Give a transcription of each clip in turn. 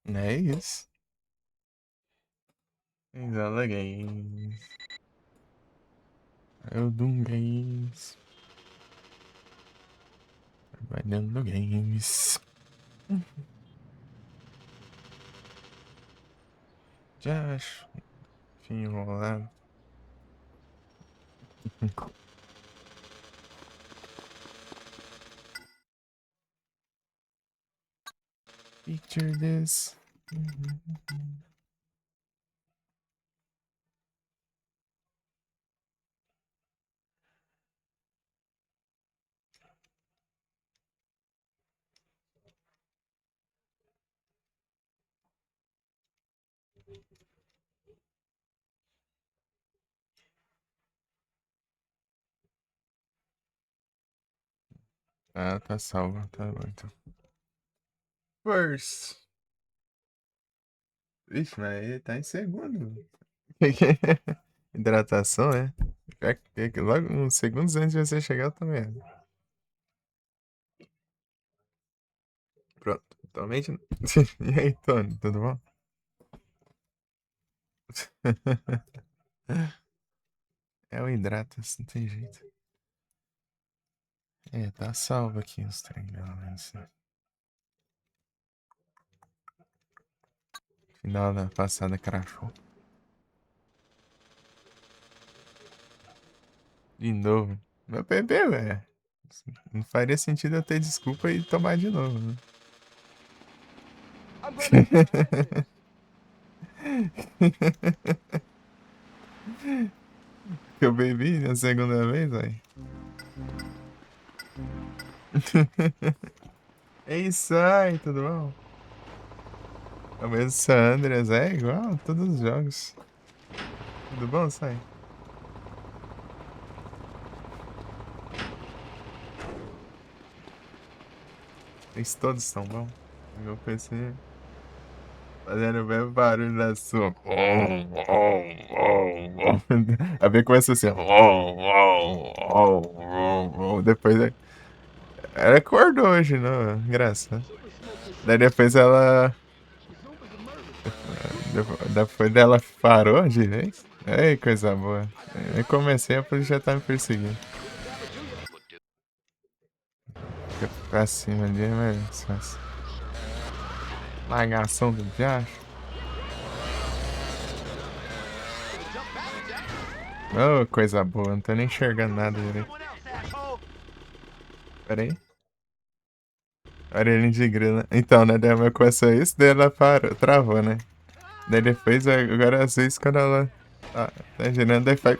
É isso. Isala Games. Eu dum games. Trabalhando games. Já acho. Enfim, enrolado. Picture this. Ah, tá salvo. Tá bom, então. First. Vixe, mas ele tá em segundo. Hidratação, é? Logo uns segundos antes de você chegar, eu também. Pronto. Totalmente. E aí, Tony, tudo bom? É o Hidratas, não tem jeito. É, tá salvo aqui os trem, pelo menos, né? Final da passada crashou. De novo. Meu bebê, velho. Não faria sentido eu ter desculpa e tomar de novo, né? Que eu bebi na segunda vez, velho. É isso aí, tudo bom? É o mesmo Sandras, é igual a todos os jogos. Tudo bom, sai? Eles todos estão bom. Meu PC fazendo o mesmo barulho da sua. A ver começa assim. Depois ela acordou hoje, não? Engraçado. Daí depois ela. Depois dela parou de vez. Ei, coisa boa. Eu comecei, a polícia já tá me perseguindo. Fica pra cima ali, mas fácil. Lagação do diacho. Oh, coisa boa, não tô nem enxergando nada direito. Pera aí. Orelhinha de grila. Então, né? Daí a minha começou isso, daí ela parou, travou, né? Daí depois, agora às vezes, quando ela tá girando, daí faz.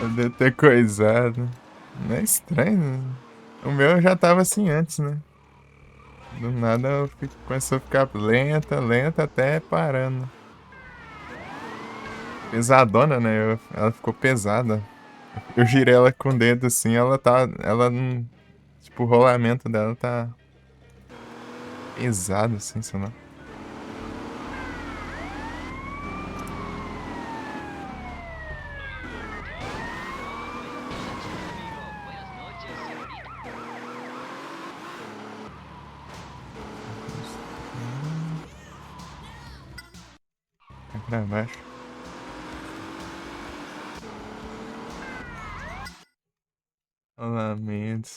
Eu devo ter coisado. Não é estranho, né? O meu já tava assim antes, né? Do nada começou a ficar lenta, lenta até parando. Pesadona, né? Ela ficou pesada. Eu girei ela com o dedo assim, ela tá. Ela não. Tipo, o rolamento dela tá pesado, assim, sei lá. Vai pra baixo. Rolamentos.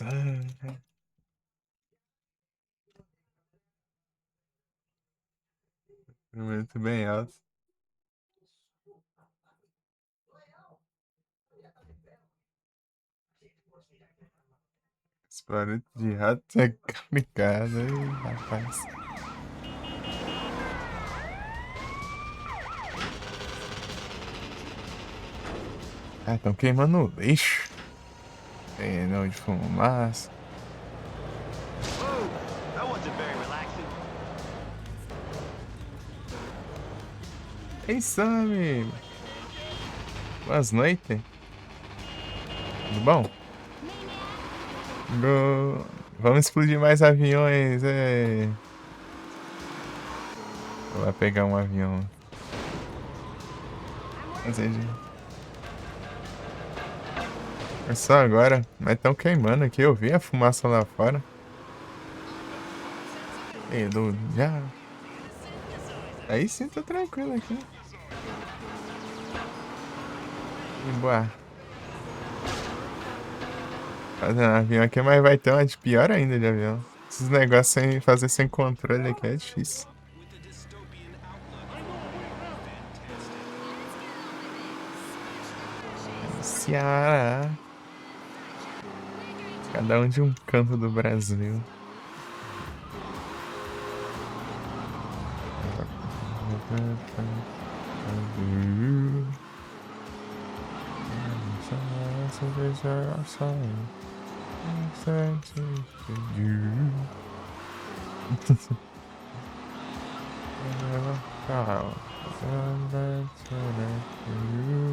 Muito bem alto. Esse barulho de rato é complicado, hein, rapaz. Ah, estão queimando o lixo. Tem não de fumaça. Ei, Sammy! Boas noites. Tudo bom? Vamos explodir mais aviões. Vai pegar um avião. Fazer de... É só agora. Mas estão queimando aqui. Eu vi a fumaça lá fora. Ei, já. Aí sim tá tranquilo aqui. Boa. Fazendo avião aqui, mas vai ter uma de pior ainda de avião. Esses negócios sem fazer sem controle aqui é difícil. Ceará. Cada um de um canto do Brasil.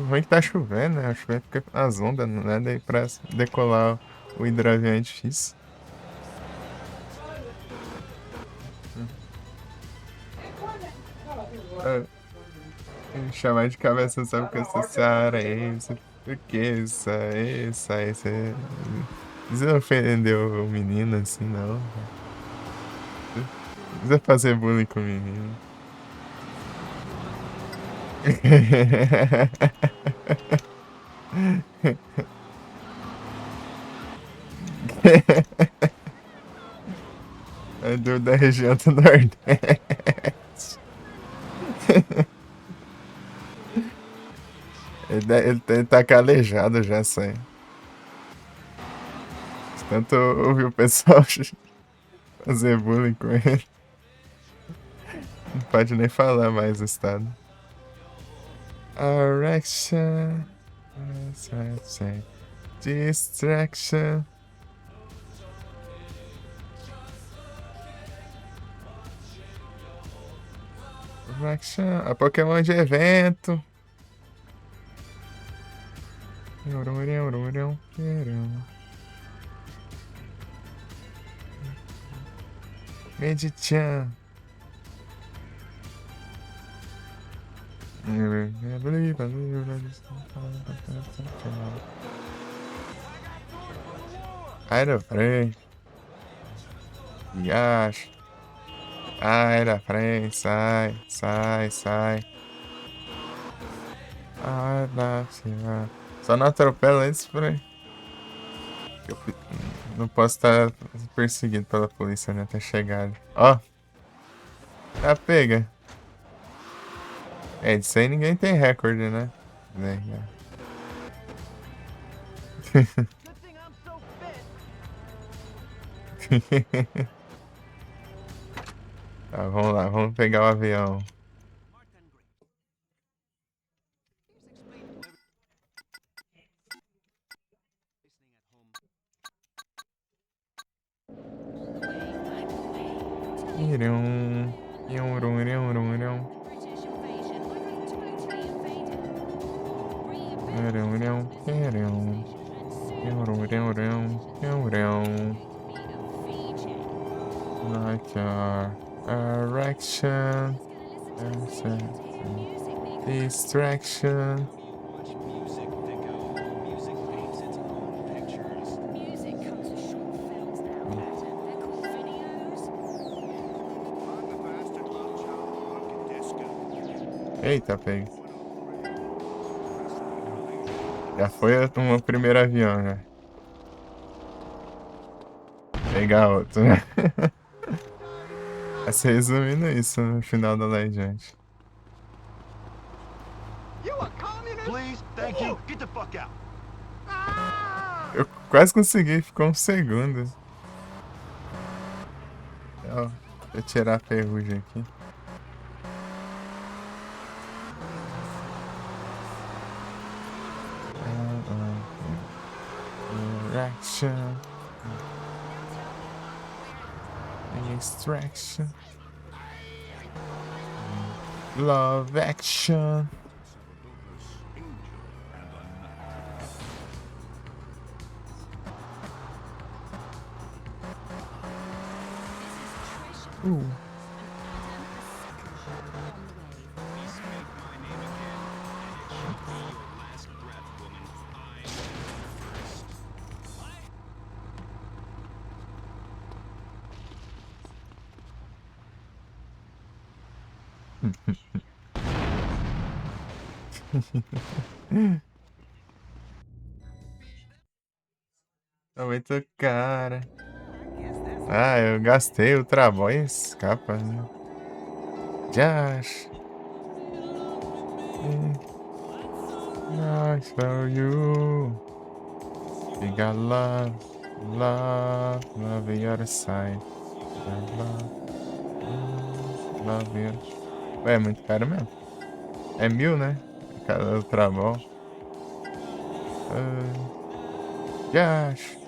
Ruim que tá chovendo, né? Chovendo porque as ondas, né? Daí pra decolar o hidroavião é difícil. Chamar de cabeça sabe que essa Seara é isso? O que isso? Você não ofendeu o menino assim, não. Não precisa fazer bullying com o menino. É da região do Nordeste. Ele tá calejado já, sai. Tanto ouvir o pessoal fazer bullying com ele. Não pode nem falar mais o estado. Erection. Distraction. Erection. A Pokémon de evento. Medichan. Ai da frente. Yash. Ai da frente. Sai. Ai da cima. Só não atropela eles por aí. Eu não posso estar perseguido pela polícia, né? Até chegar. Ó. Tá pega. É, disso aí ninguém tem recorde, né? Tá, vamos lá, vamos pegar o avião. Like your erection, distraction. Eita, pega. Já foi o primeiro avião, né? Pegar outro, né? Vai ser resumindo isso no final da Legend. Eu quase consegui, ficou um segundo. Ó, deixa eu tirar a ferrugem aqui. Action. Extraction. Love action. Tá muito cara. Ah, eu gastei o Traboy e escapa, né? Josh. Nice for you. You got love, love, love the other side. Got love, love the other. Ué, é muito caro mesmo. É 1.000, né? Cada Trabol. Josh.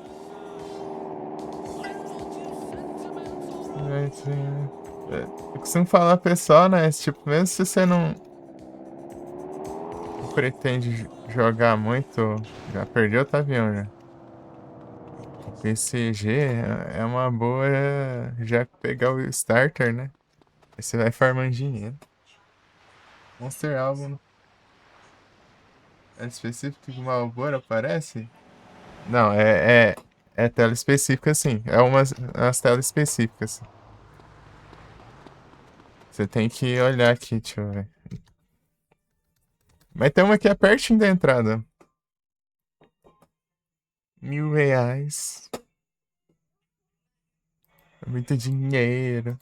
Eu costumo falar pessoal, né? Tipo, mesmo se você não pretende jogar muito, já perdeu o avião já. O PCG é uma boa já pegar o starter, né? Aí você vai farmando dinheiro. Monster Album é específico que o Malboro aparece? Não, é tela específica sim. É umas telas específicas. Você tem que olhar aqui, deixa eu ver. Mas tem uma que é pertinho da entrada. R$ 1.000. É muito dinheiro.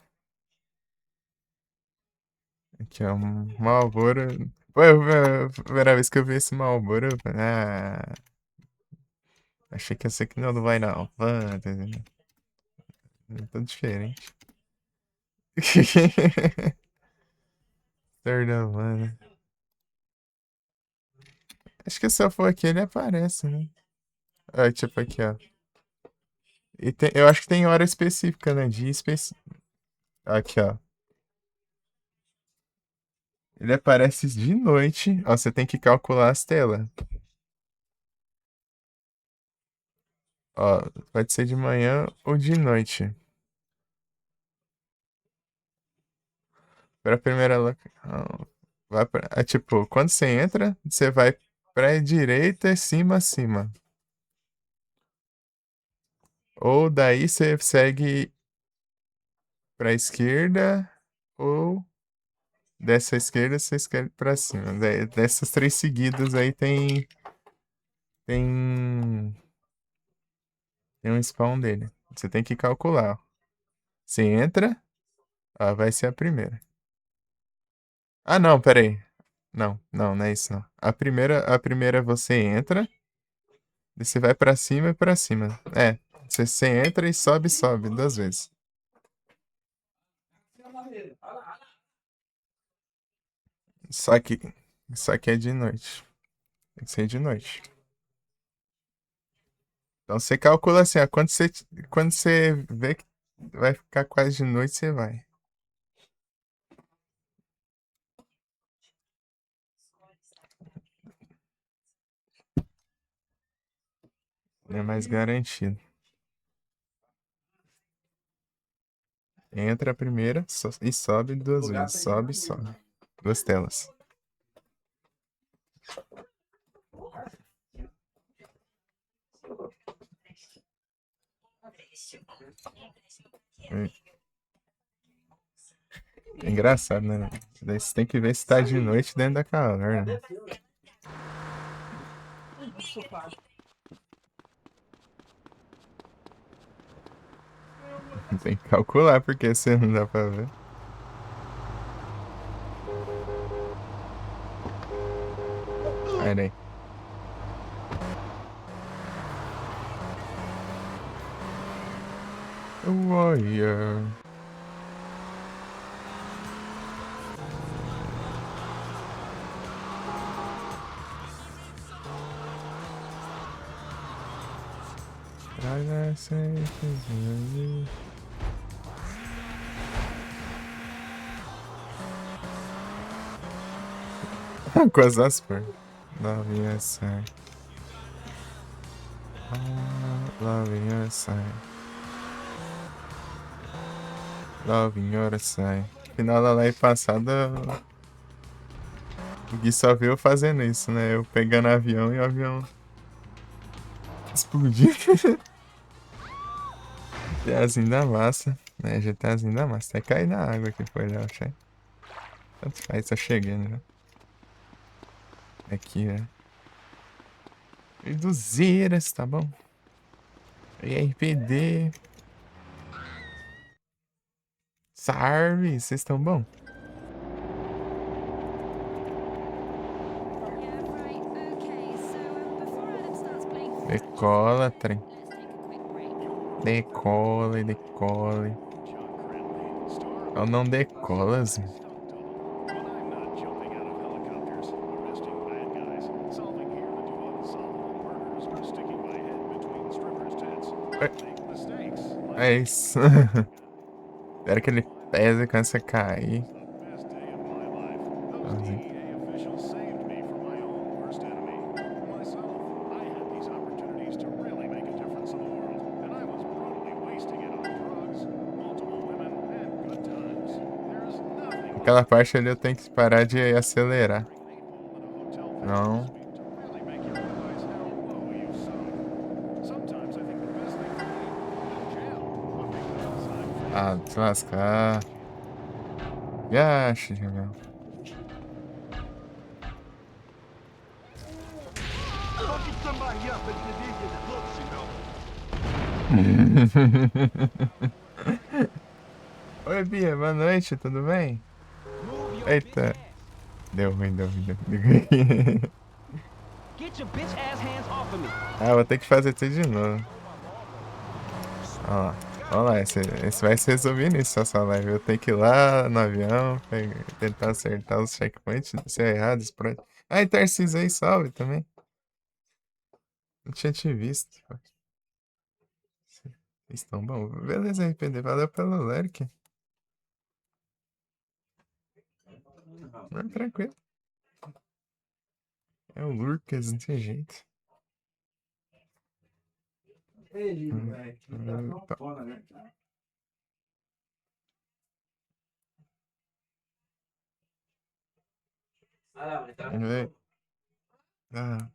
Aqui, ó, um Marlboro. Pô, a primeira vez que eu vi esse Marlboro, eu falei, achei que esse aqui não vai não. É tudo diferente. Perdão, mano. Acho que se eu for aqui, ele aparece, né? Ah, tipo aqui, ó. Eu acho que tem hora específica, né? Dia específico. Aqui, ó. Ele aparece de noite. Ó, você tem que calcular as telas. Ó, pode ser de manhã ou de noite. Pra primeira locação. Tipo, quando você entra, você vai pra direita, cima, cima. Ou daí você segue pra esquerda, ou dessa esquerda você segue pra cima. Dessas três seguidas aí tem, tem um spawn dele. Você tem que calcular. Você entra, vai ser a primeira. Ah, não, peraí. Não, não, não é isso não. A primeira você entra, e você vai pra cima e pra cima. Você entra e sobe, sobe, 2 vezes. Só que, só que é de noite. Tem que ser de noite. Então você calcula assim, ó, quando você vê que vai ficar quase de noite, você vai. É mais garantido. Entra a primeira e sobe 2 vezes. Sobe e sobe. 2 telas. É engraçado, né? Daí você tem que ver se tá de noite dentro da caverna, né? Tem que calcular porque você não dá pra ver. Aí daí. Warrior. Com as aspas. Love your side. Love your side. Love your side. Final da live passada, o Gui só viu eu fazendo isso, né? Eu pegando avião e o avião explodindo. GTAzinho da massa, né? GTAzinho da massa. Até cair na água aqui foi já, achei. Tanto faz, tá chegando já. Aqui, né? Reduzeiras, tá bom? E RPD. Sarve, vocês estão bom? Decola, trem. Decola e decola. Ou não decolas. É isso. Espero que ele pese quando você cair. Aquela parte ali eu tenho que parar de acelerar. Não. Ah, se lascar. Viaxe, meu. Oi, Bia, boa noite, tudo bem? Eita. Deu ruim, deu ruim, deu ruim. Ah, vou ter que fazer tudo de novo. Ó, vamos lá, esse vai se resolver nisso, essa live. Eu tenho que ir lá no avião, tentar acertar os checkpoints, se é errado, pronto. Ah, e Tarcísio aí, salve também. Não tinha te visto. Vocês estão bom. Beleza, RPD, valeu pelo like. Não, tranquilo. É o Lucas, não tem jeito. Tá. Vamos ver. Ah.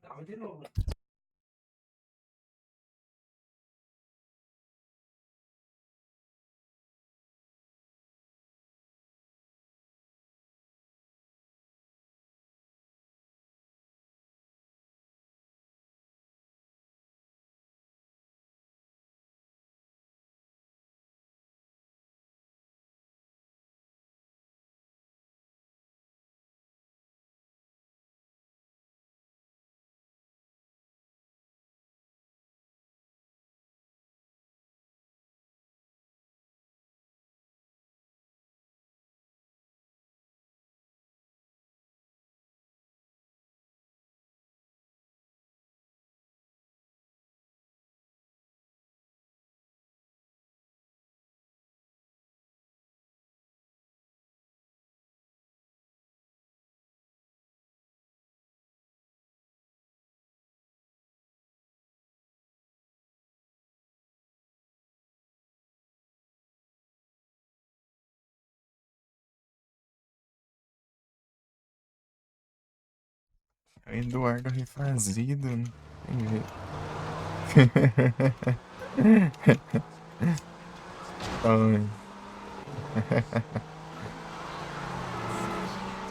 Eduardo refazido, não tem jeito. Oi.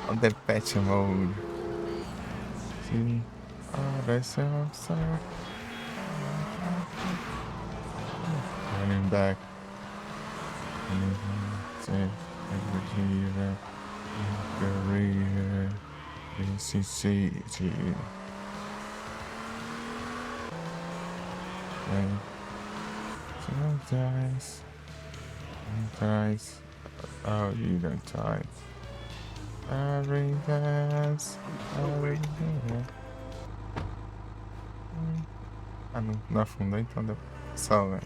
On the patch mode. See, RSL outside. Running back. Safe. Career. BCC. Sometimes. Oh, you don't die. Every dance. Ah, não afundou, então deu. Salve.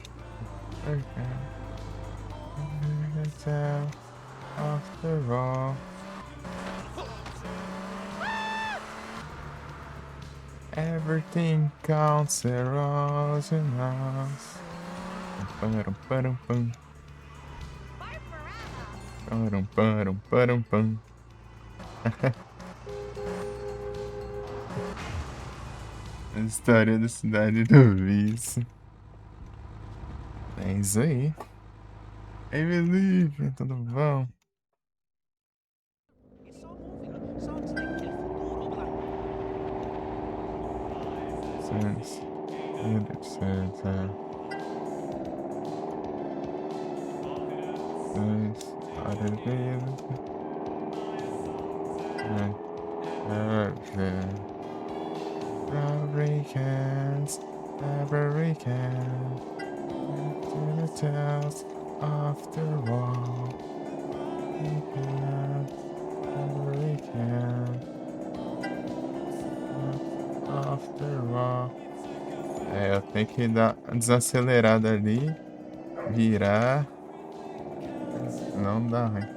After all. Everything counts around us. Param, param, pam. Param, param, param, pam. A história da cidade do vício. É isso aí. Ei, Felipe, tudo bom? 800. 1800, é. 2, olha dele. Fabricants, fabricants, to the tales of the wall. Fabricants, of the wall. É, eu tenho que dar uma desacelerada ali, virar, não dá ruim.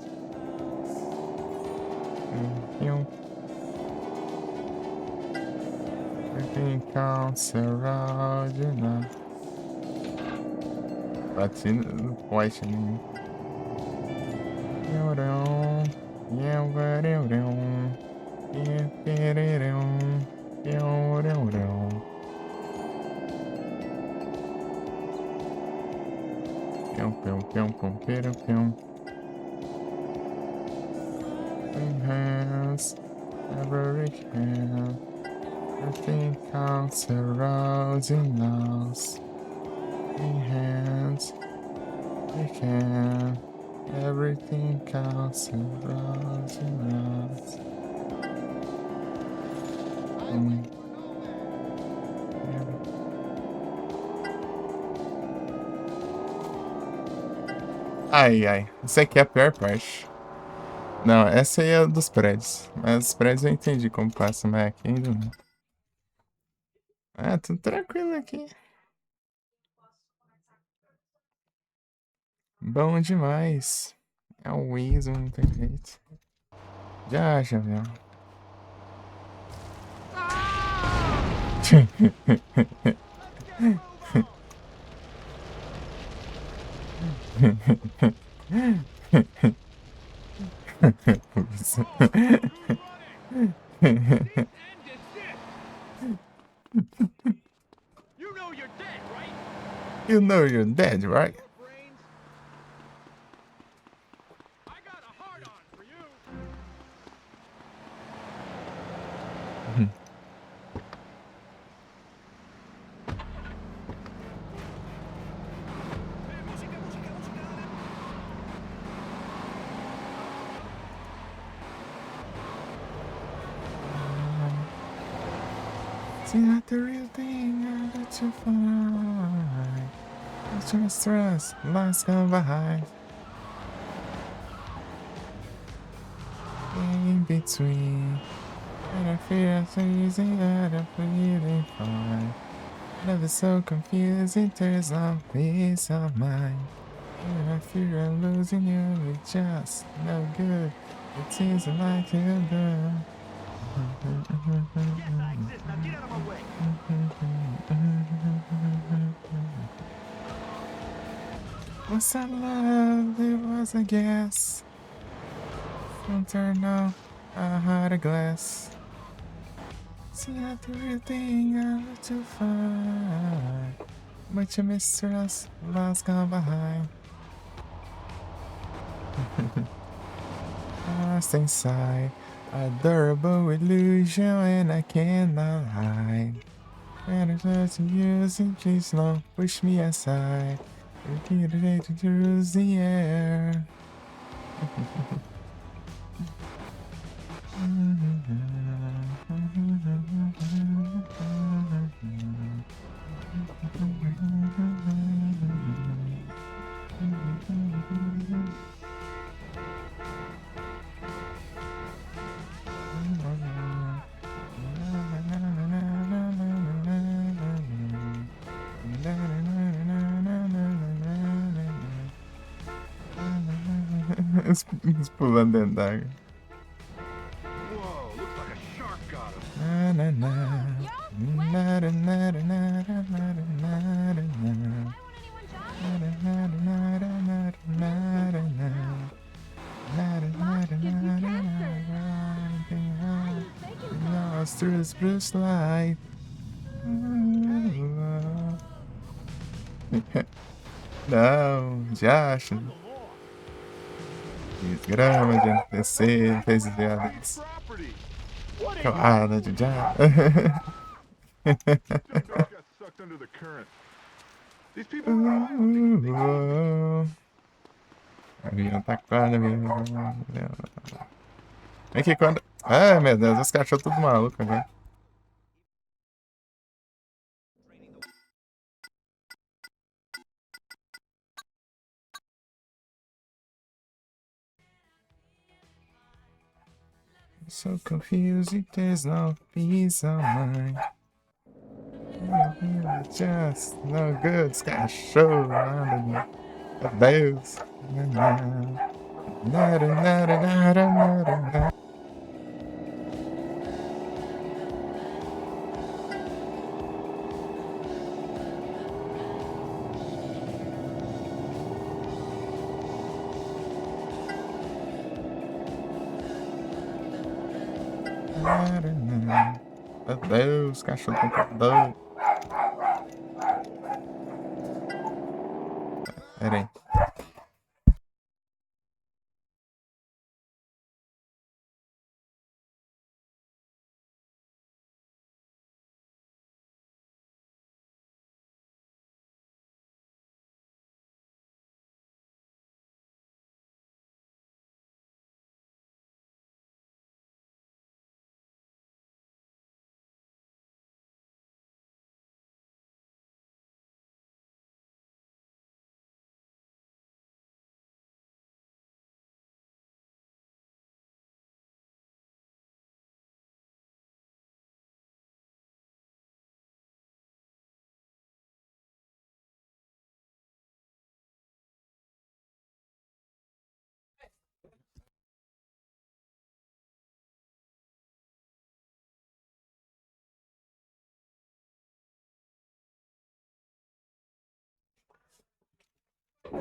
Everything counts around you now. Bati no poste ali. Hands, every hand, everything counts around us. Hands, we can, everything counts around us. Ai, ai, isso aqui é a pior parte. Não, essa aí é dos prédios. Mas os prédios eu entendi como passa, mas aqui ainda não. Ah, tudo tranquilo aqui. Bom demais. É o Weasel, não tem jeito. Já, meu. You know you're dead, right? See not the real thing I let you find. Let your stress, life's gone behind. In between, and I feel so easy that I feel fine. Love is so confusing, there's no peace of mind. And I fear I'm losing you, it's just no good. It seems like you're done. Was that love? It was a guess. Don't turn out, I had a glass. See not the real thing I let you find. But you mistrust, lost gone behind. Lost inside, a durable illusion and I cannot hide. And it's not to use it, please don't push me aside. You're today to lose the air. It's pulando dentro d'água. Na na na. Na na na na na na na na. Through this blue slide. Não, já acho. Grama de NPC, fez viadas. Calada de já. Avião tá quase, avião. É que quando. Ai, meu Deus, os cachorros tudo maluco agora. So confused, there's no peace of mind. Just no good, os cachorros. Meu Deus. Nada, nada, nada, nada. Meu Deus, cachorro tão doido. Pera aí.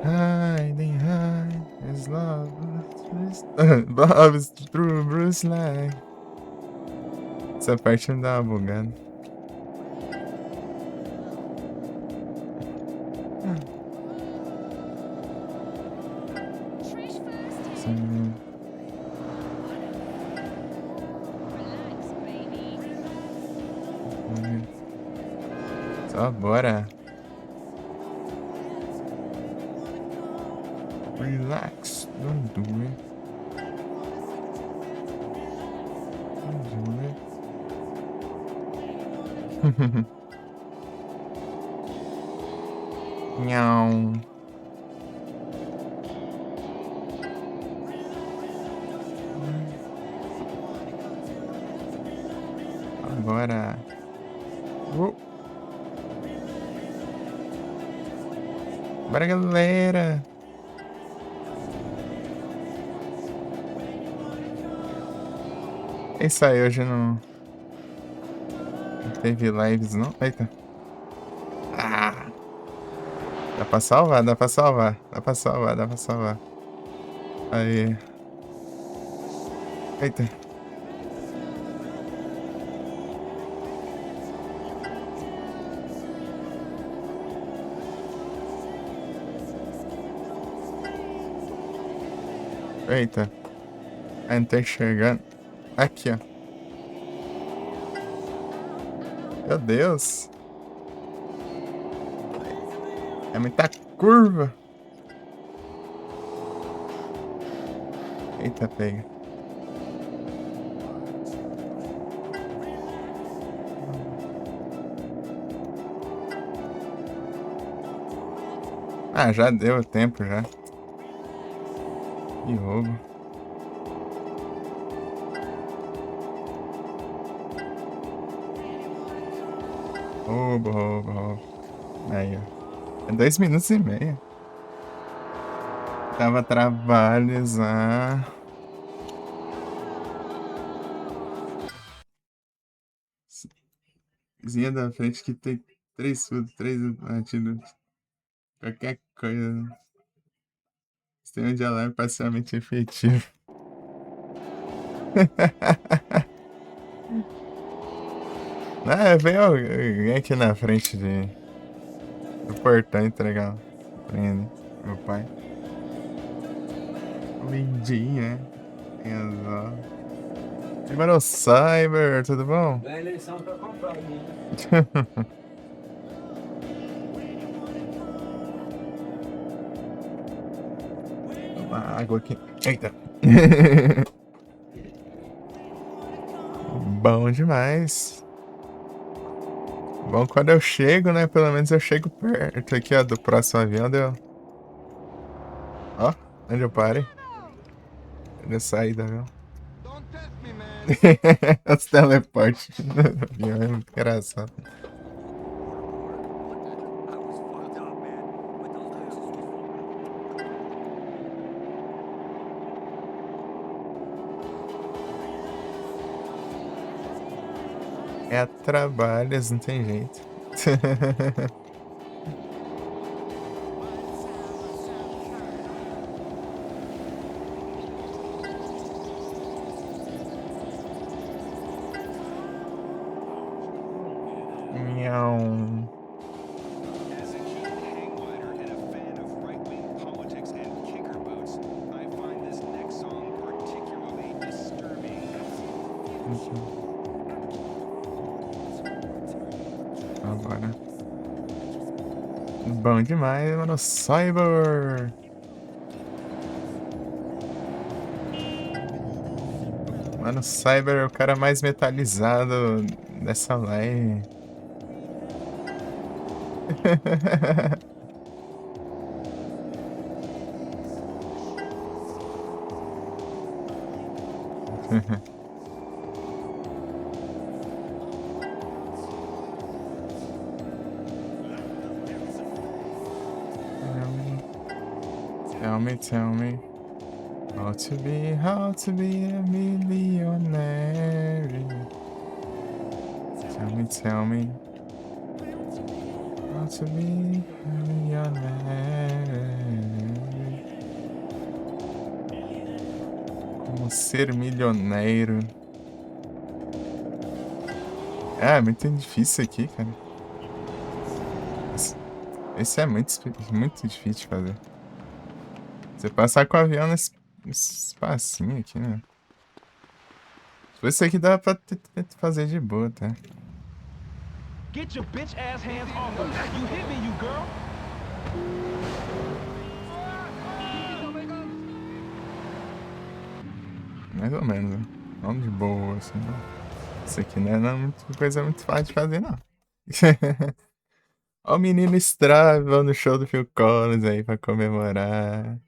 Hiding high is love. Love is through Bruce Lee. Essa parte me dá uma bugada. Sim. Só bora. Relax, don't do it. Don't do it. Nhau. Agora. Bora, galera. É isso aí, hoje não teve lives, não? Eita. Ah! Dá pra salvar, dá pra salvar. Dá pra salvar, dá pra salvar. Aí. Eita. Eita. Ai, não tô enxergando. Aqui, ó. Meu Deus. É muita curva. Eita, pega. Ah, já deu tempo já. Que roubo. Roubo, roubo, roubo. Aí, ó. É 2 minutos e meio. Tava trabalho já. Zinha da frente que tem 3 furos, 3 batidos. Qualquer coisa. Sistema de alarme parcialmente efetivo. Ah, veio alguém aqui na frente do portão entregar. Prende. Meu pai. Lindinha. E mano, Cyber, tudo bom? Da eleição pra comprar, né? água aqui. Eita. Bom demais. Bom, quando eu chego, né? Pelo menos eu chego perto aqui, ó, do próximo avião. Deu. Ó, onde eu parei. Da saída, viu? Os teleportes do avião é muito engraçado. É trabalhos, não tem jeito. Miau. As a keen hang-glider and a fan of right-wing politics and kicker boots, I find this next song particularly disturbing. Agora. Bom demais, mano. Cyber. Mano, Cyber é o cara mais metalizado dessa live. Tell me. How to be a millionaire. Tell me. How to be a millionaire. Como ser milionário. É muito difícil aqui, cara. Esse é muito difícil de fazer. Você passar com o avião nesse espacinho aqui, né? Esse aqui dá pra fazer de boa, tá? Get your bitch ass hands off of me. You hit me, you girl. Mais ou menos, né? Não de boa, assim, não. Isso aqui não é coisa muito fácil de fazer, não. Ó o menino Strava no show do Phil Collins aí pra comemorar.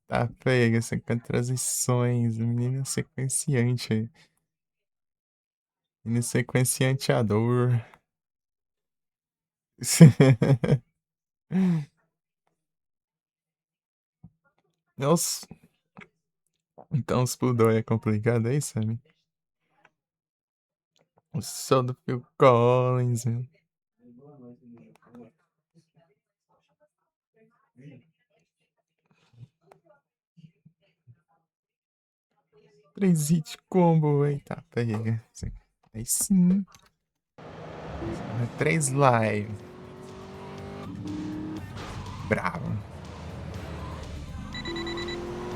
Tá pega, 50 transições. O menino sequenciante aí. Menino sequencianteador. Nossa. Então os pudor é complicado aí, sabe? O som do Phil Collins, meu. Três hit combo, eita, pega. Aí sim. Três live. Bravo.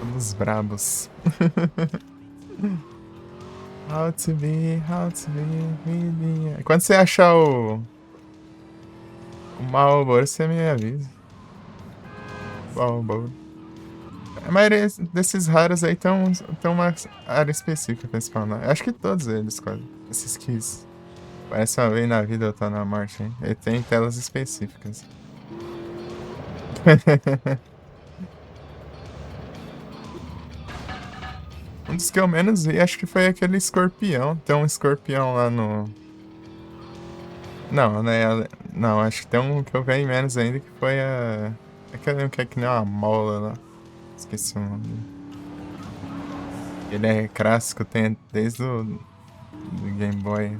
Vamos brabos. How to be, really. Quando você achar o Malboro, você me avisa. Malboro. A maioria desses raros aí tem uma área específica pra spawnar. Acho que todos eles, quase. Esses keys. Parece uma vez na vida eu tô na morte, hein? Ele tem telas específicas. Um dos que eu menos vi, acho que foi aquele escorpião. Tem um escorpião lá no... Não, né? Não, acho que tem um que eu vi menos ainda, que foi a... Aquele que é que nem uma mola lá. Esqueci o nome dele. Ele é clássico, tem desde o do Game Boy.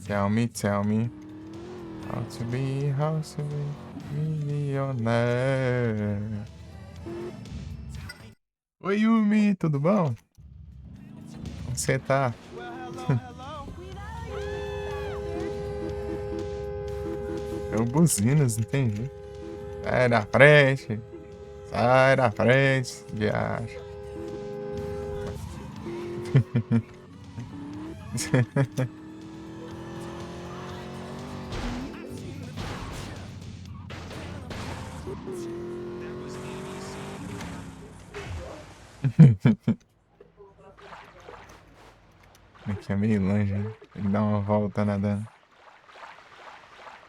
Tell me. How to be millionaire. Oi, Yumi, tudo bom? Como você tá? Eu buzinas, não tem jeito. Sai da frente. Sai da frente, viagem. Aqui é meio longe, né? Tem que dar uma volta nadando.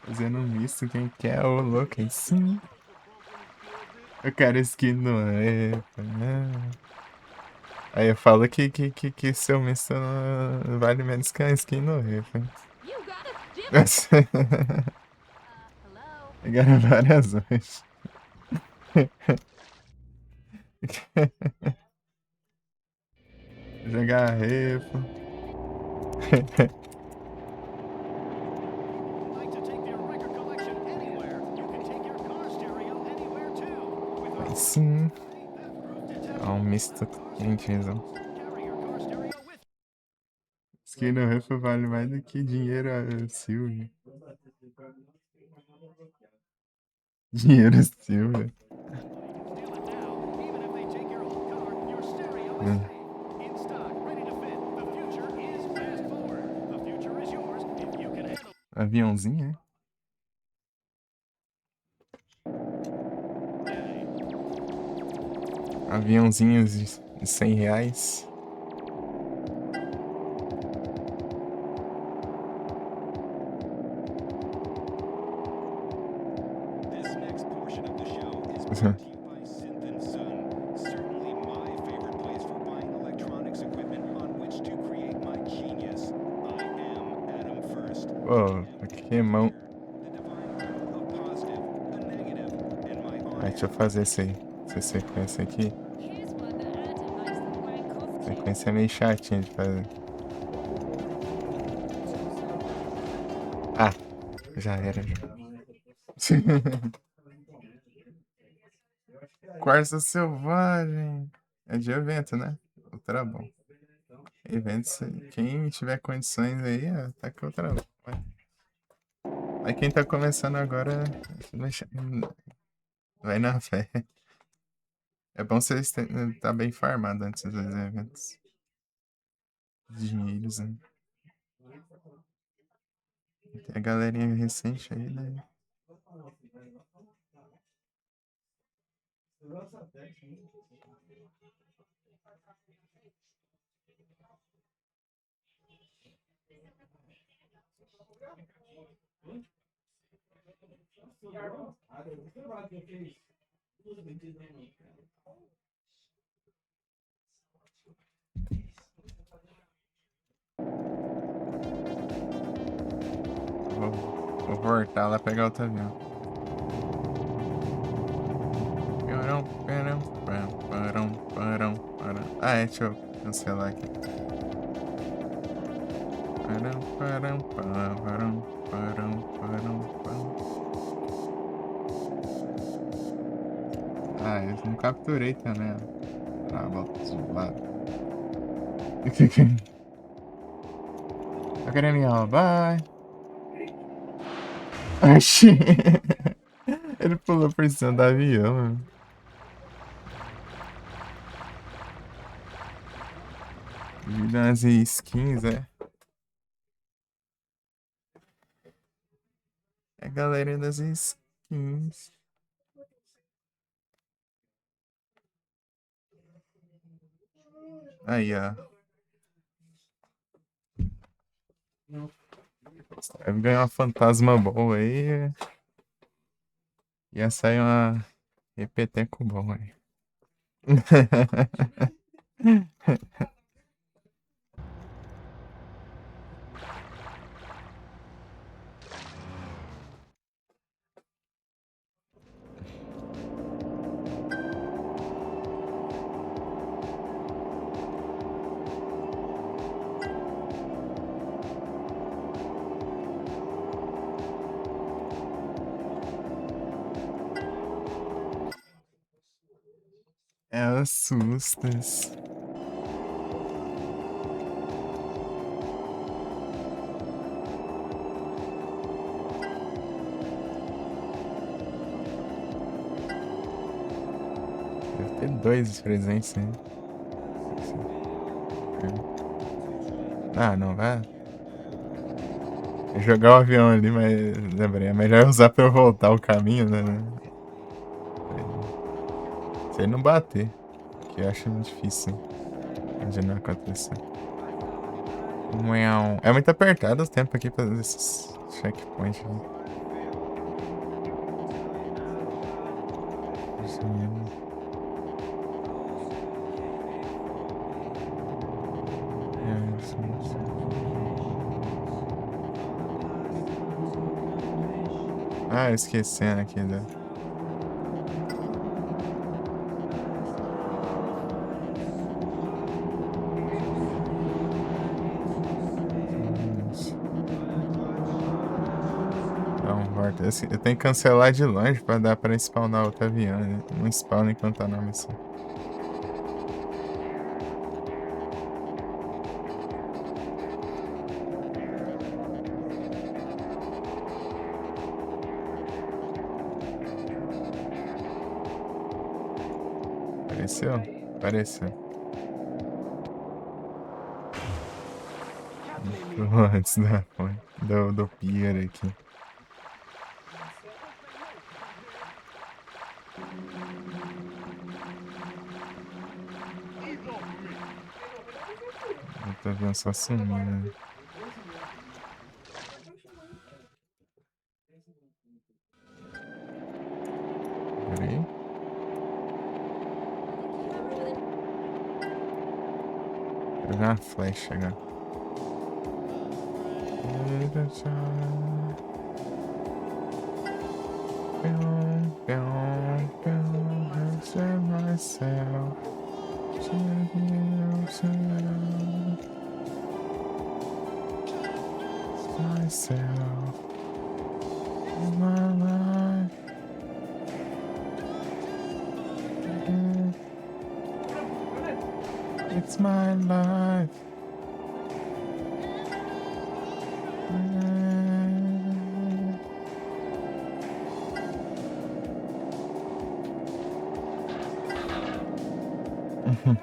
Fazendo um misto, quem quer, ô louco, aí sim. Eu quero skin no Refa, né? Aí eu falo que seu misto não vale menos que a skin no Refa. You got it, Jim? Hello? Pegaram várias vezes. Jogar Refa. Like to take their record collection anywhere? You can take your car stereo anywhere too. With Aí our sim. proof detector, É um misto quentinho. carry your car stereo with Skin no Refa vale mais do que dinheiro, Silvio. Dinheiro, Silvio. steal it now. Even if they take your whole car, your stereo is Hum. free. In stock, ready to fit. The future is fast forward. The future is yours if you can handle. Aviãozinho, é? Aviãozinhos de 100 reais. This next portion of the show is brought to you by Synth & Son. Certainly my favorite place for buying electronics equipment on which to create my genius. I am Adam First. Pô, que mão. The divine rule of positive, a negative, and my Aí, deixa eu fazer essa sequência aqui. Here's one that Adam likes the wank off to. Sequência é meio chatinha de fazer. Ah, já era, já. Corsa Selvagem. É de evento, né? Ultra bom. Eventos, quem tiver condições aí, tá com ultra bom. Mas quem tá começando agora, vai na fé. É bom você tá bem farmado antes dos eventos. Dinheiros, né? Tem a galerinha recente aí, né? Vou voltar lá pegar outro avião. Ah, é, deixa eu cancelar aqui. Ah, eu não capturei também. Ah, volta zoado. Tá querendo me roubar? Oxi. Ele pulou por cima do avião, mano. Vidas e skins, é. É a galera das skins. Aí, ó. Vai ganhar uma fantasma boa aí. Ia sair uma repeteco bom aí. É assustas. Deve ter dois presentes aí. Ah, não vai. Jogar o avião ali, mas lembrei, é melhor usar pra eu voltar o caminho, né? Se ele não bater, que eu acho difícil de não acontecer. Uau. É muito apertado o tempo aqui pra fazer esses checkpoints. Né? Ah, esquecendo aqui da. Então, volta. Eu tenho que cancelar de longe pra dar pra spawnar outro avião, né? Não spawna enquanto tá na missão. Apareceu? Apareceu. Antes da do pier aqui. Eu tô vendo só sumindo. Né? Peraí. Quero ver uma flecha agora. Myself to myself in my life. It's my life. How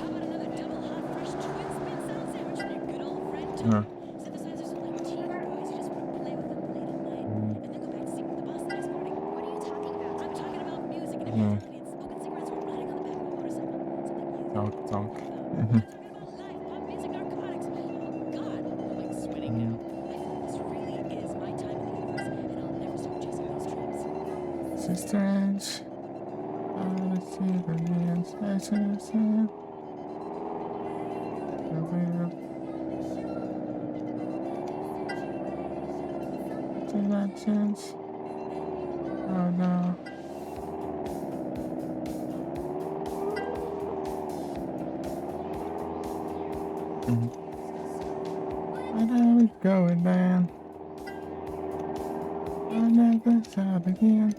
about another double hot fresh twin spin sound sandwich from your good old friend Tony? Yeah. Synthesizers are like teen boys. You just want to play with them late at night and then go back to sleep with the boss the next morning. What are you talking about? I'm talking about music and infidelity and smoking cigarettes while riding on the back of a motorcycle. Something you Talk. I'm talking about life, pop music, narcotics. Oh God, I'm like sweating now. I feel like this really is my time in the universe, and I'll never stop chasing those dreams. So strange. I see the names. I see. Dimensions. Oh no. I know it's going down. I never stop again.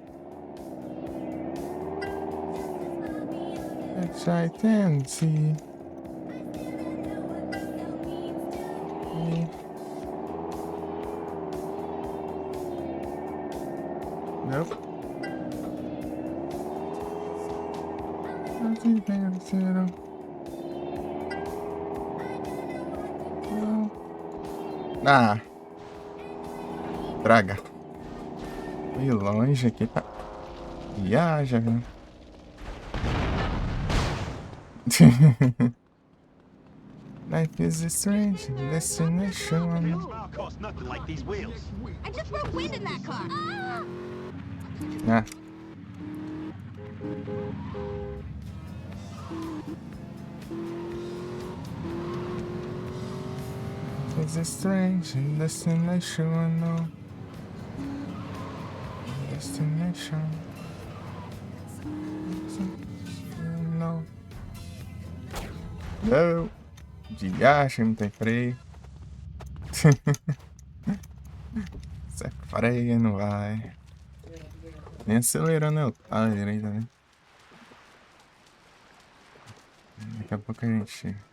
Let's try and see. Nope. Nothing can settle. Ah. Praga. Fui longe aqui pra... Viaja, viu? Life is a strange destination. Fuel costs nothing like these wheels. I just broke wind in that car. Ah. It's a strange destination, no. Destination. No. Não. De acha, não tem freio. Sai freio, não vai. Nem acelerando eu tá direito, né? Daqui a pouco a gente chega.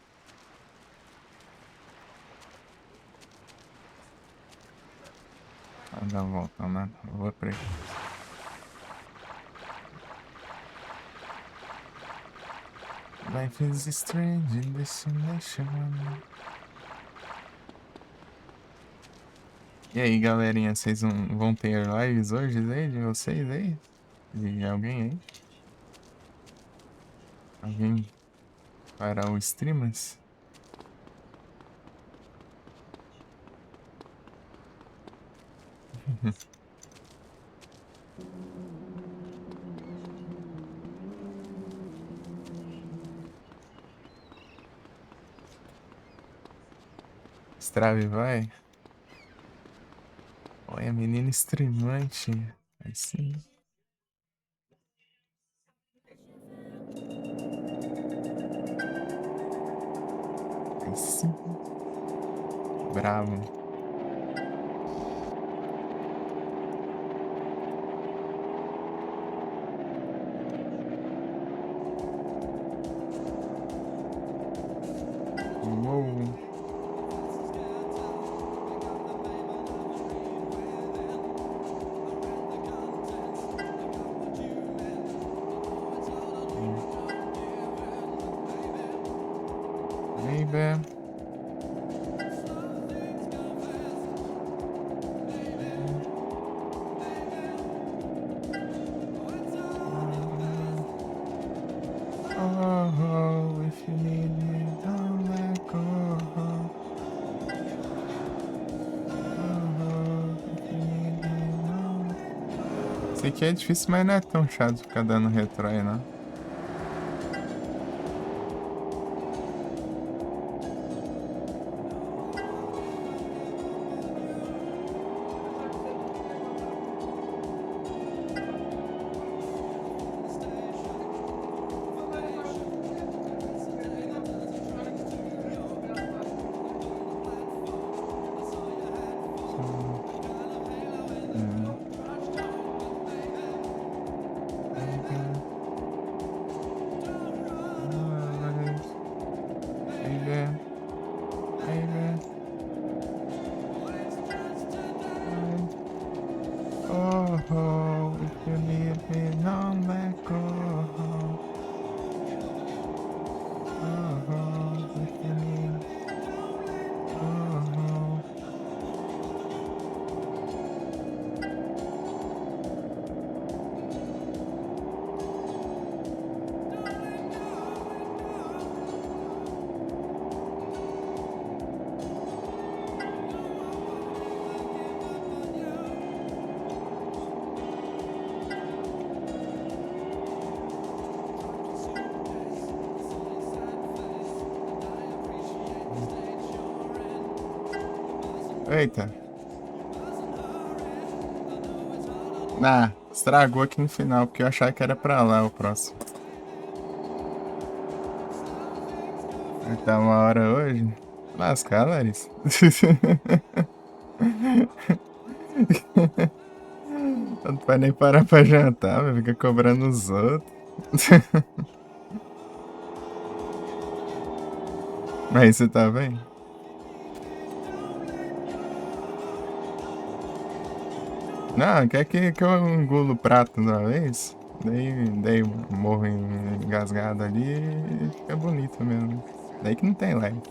Dá a volta, né? Eu vou pra aí. Life is a strange destination. E aí, galerinha, vocês vão ter lives hoje aí de vocês aí? De alguém aí? Alguém para o streamers. Strave vai. Olha, menina streamante. Aí sim. Aí sim. Bravo. Uou. Baby. Oh, if you need me, don't let go. Oh, if you need me, don't. Esse aqui é difícil, mas não é tão chato ficar dando retro aí, não. Oh, if you need me, don't let go. Oh, if you need me. Oh. Eita. Ah, estragou aqui no final, porque eu achava que era pra lá o próximo. Vai tá uma hora hoje? Lascar, Larissa. Não vai nem parar pra jantar, vai ficar cobrando os outros. Mas você tá bem? Não, quer que eu engulo o prato de uma vez? Daí morro engasgado ali e fica bonito mesmo. Daí que não tem live.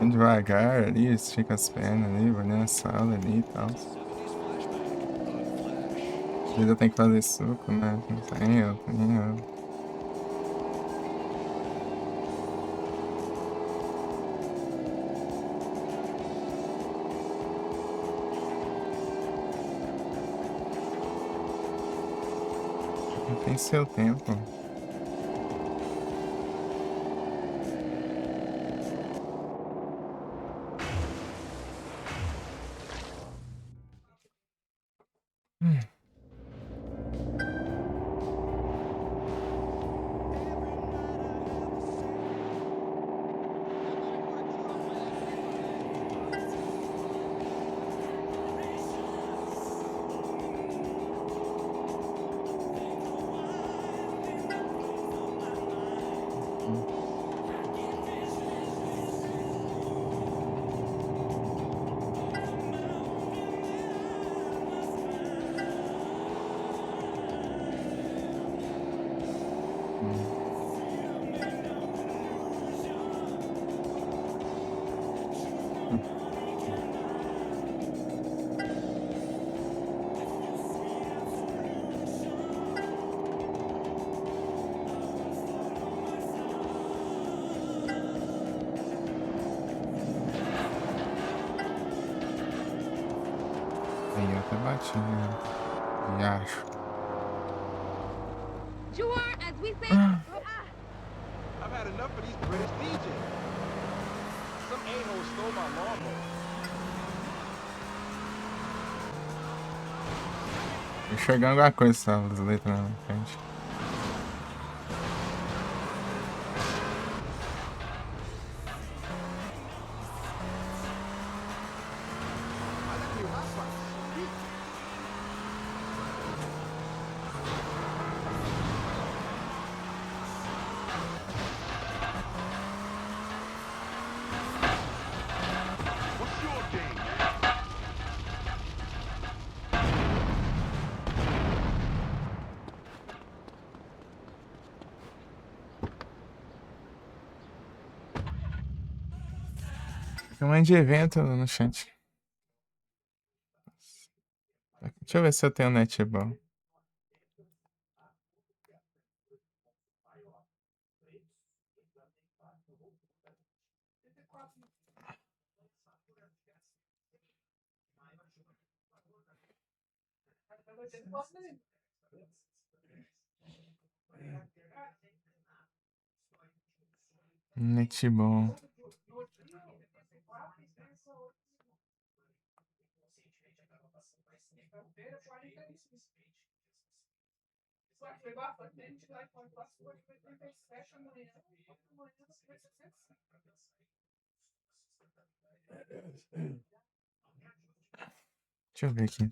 Devagar ali, estica as pernas ali, vai na sala ali e tal. Ainda tem que fazer suco, né? Não tem, eu tenho. Tem seu tempo. Aí eu até bati, né? E acho. Jawar, as we say, I've had enough of these British DJs. Some a-hole stole my lawnmower. Enxergando alguma coisa, sabe? As letras na frente. I live in your hot spots. What's your game, man? Tamanho de evento no chat. Deixa eu ver se eu tenho net bom. Net bom. Deixa eu ver aqui.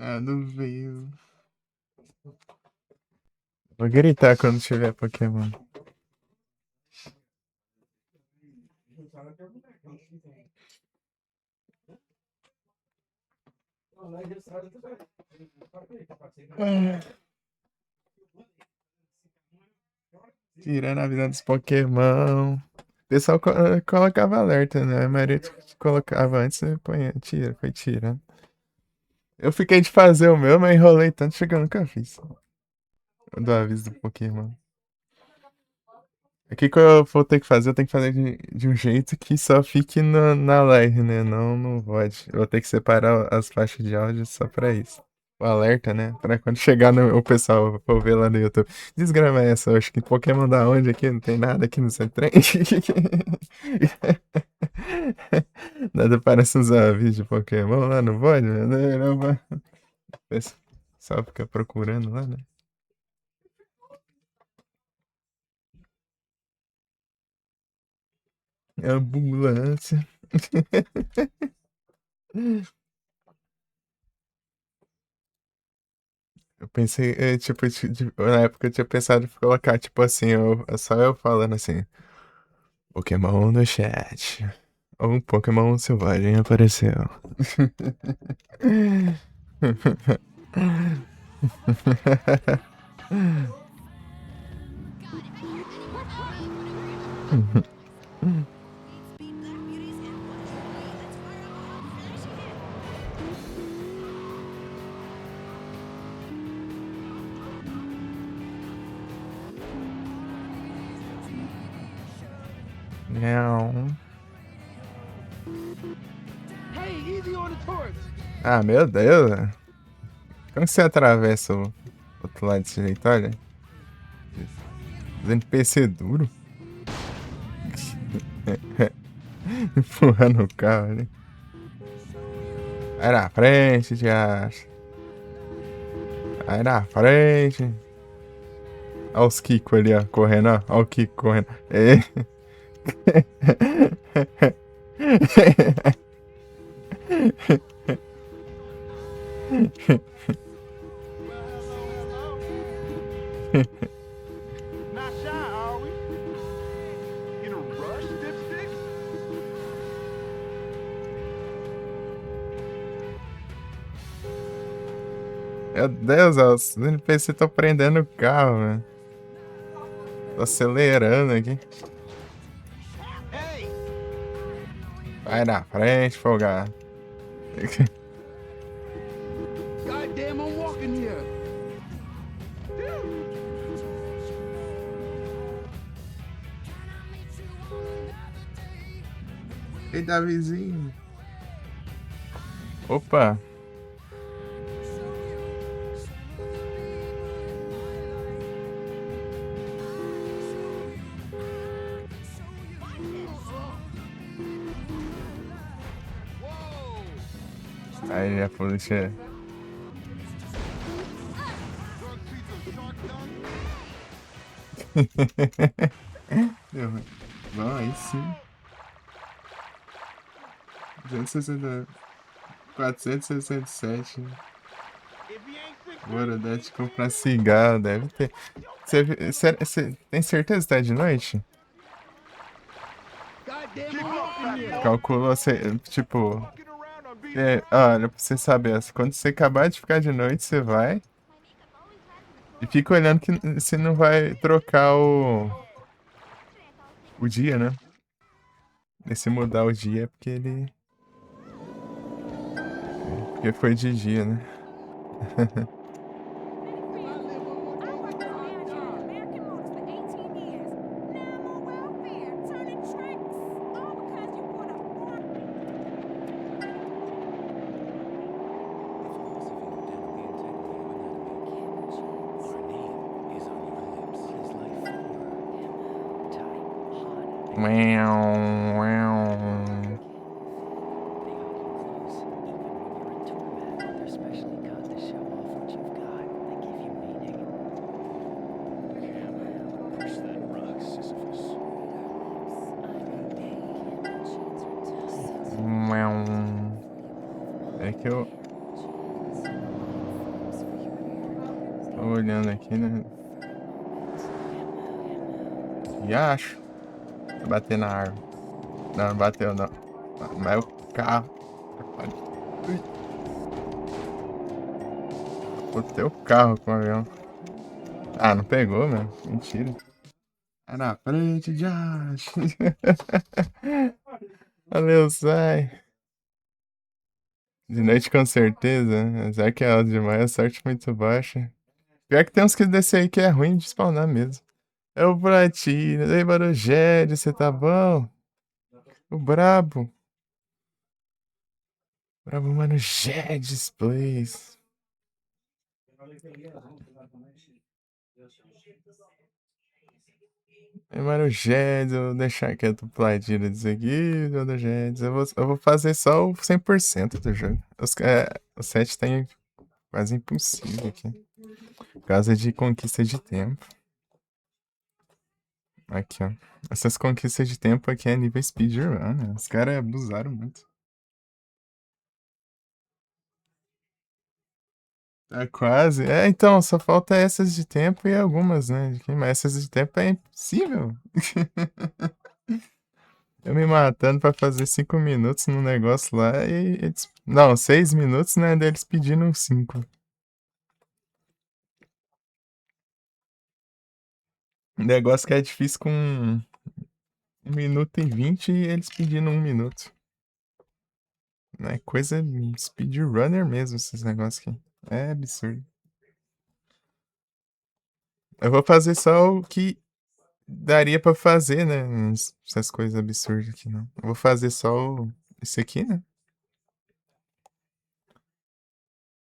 Ah, não veio. Vou gritar quando tiver Pokémon. Tirando a vida dos Pokémon. O pessoal colocava alerta, né? A maioria colocava antes e tira, foi tirando. Eu fiquei de fazer o meu, mas enrolei tanto que eu nunca fiz. Do aviso do Pokémon. O que eu vou ter que fazer? Eu tenho que fazer de um jeito que só fique na live, né? Não no VOD. Eu vou ter que separar as faixas de áudio só pra isso. O alerta, né? Pra quando chegar o pessoal for ver lá no YouTube. Desgrama essa, eu acho que Pokémon da onde aqui? Não tem nada aqui no seu trem. Nada parece uns avisos de Pokémon lá no VOD, né? Só fica procurando lá, né? Ambulância. Eu pensei, na época eu tinha pensado em colocar, tipo assim, só eu falando assim, Pokémon no chat. Ou um Pokémon selvagem apareceu. Não. Hey, easy on the tourists. Ah, meu Deus. Como você atravessa o outro lado desse jeito, olha? Os NPC duro. Empurrando o carro ali. Vai na frente, Josh. Vai na frente. Olha os Kiko ali, ó, correndo, ó. Olha o Kiko correndo. É. Not shy, are we? In a rush, dipstick? Meu Deus, os NPC estão prendendo o carro, velho. Tô acelerando aqui. Hey! Vai na frente, folgado. Goddamn, I'm walking here. Ei, Davizinho. Opa. Aí a polícia. Deu ruim. Bom, aí sim. 260. 467. If he ain't 6 Bora, deve te comprar cigarro, deve ter. Você tem certeza que tá de noite? Goddamn, I'm walking here. Calculou, você, tipo. Fucking around on beat. Olha, pra você saber, quando você acabar de ficar de noite, você vai e fica olhando que você não vai trocar o dia, né? E se mudar o dia é porque ele. Porque foi de dia, né? Uau, uau. Uau. É que eu tô olhando aqui, né? E acho. Vai bater na árvore. Não, não bateu não. Mas é o carro. Ui. Botei o carro com o avião. Ah, não pegou, meu. Mentira. É na frente, Josh. Valeu, sai. De noite com certeza. Já que é alto demais, a sorte muito baixa. Pior que tem uns que descer aí que é ruim de spawnar mesmo. É o Platino. Ei, Barugério, você tá bom? O brabo. Brabo, mano, Jedes, please. Ei, mano, Jedes, eu vou deixar quieto o Platino disso aqui, mano, Jedes. Eu vou fazer só o 100% do jogo. O 7 tá quase impossível aqui. Por causa de conquista de tempo. Aqui, ó. Essas conquistas de tempo aqui é nível speedrun, né? Os caras abusaram muito. Tá quase. É, então, só falta essas de tempo e algumas, né? Mas essas de tempo é impossível. Eu me matando pra fazer 5 minutos no negócio lá e não, 6 minutos, né? Deles pedindo 5. Um negócio que é difícil com 1 minuto e 20 e eles pedindo 1 minuto. É coisa speedrunner mesmo, esses negócios aqui. É absurdo. Eu vou fazer só o que daria pra fazer, né? Essas coisas absurdas aqui, não. Eu vou fazer só esse aqui, né?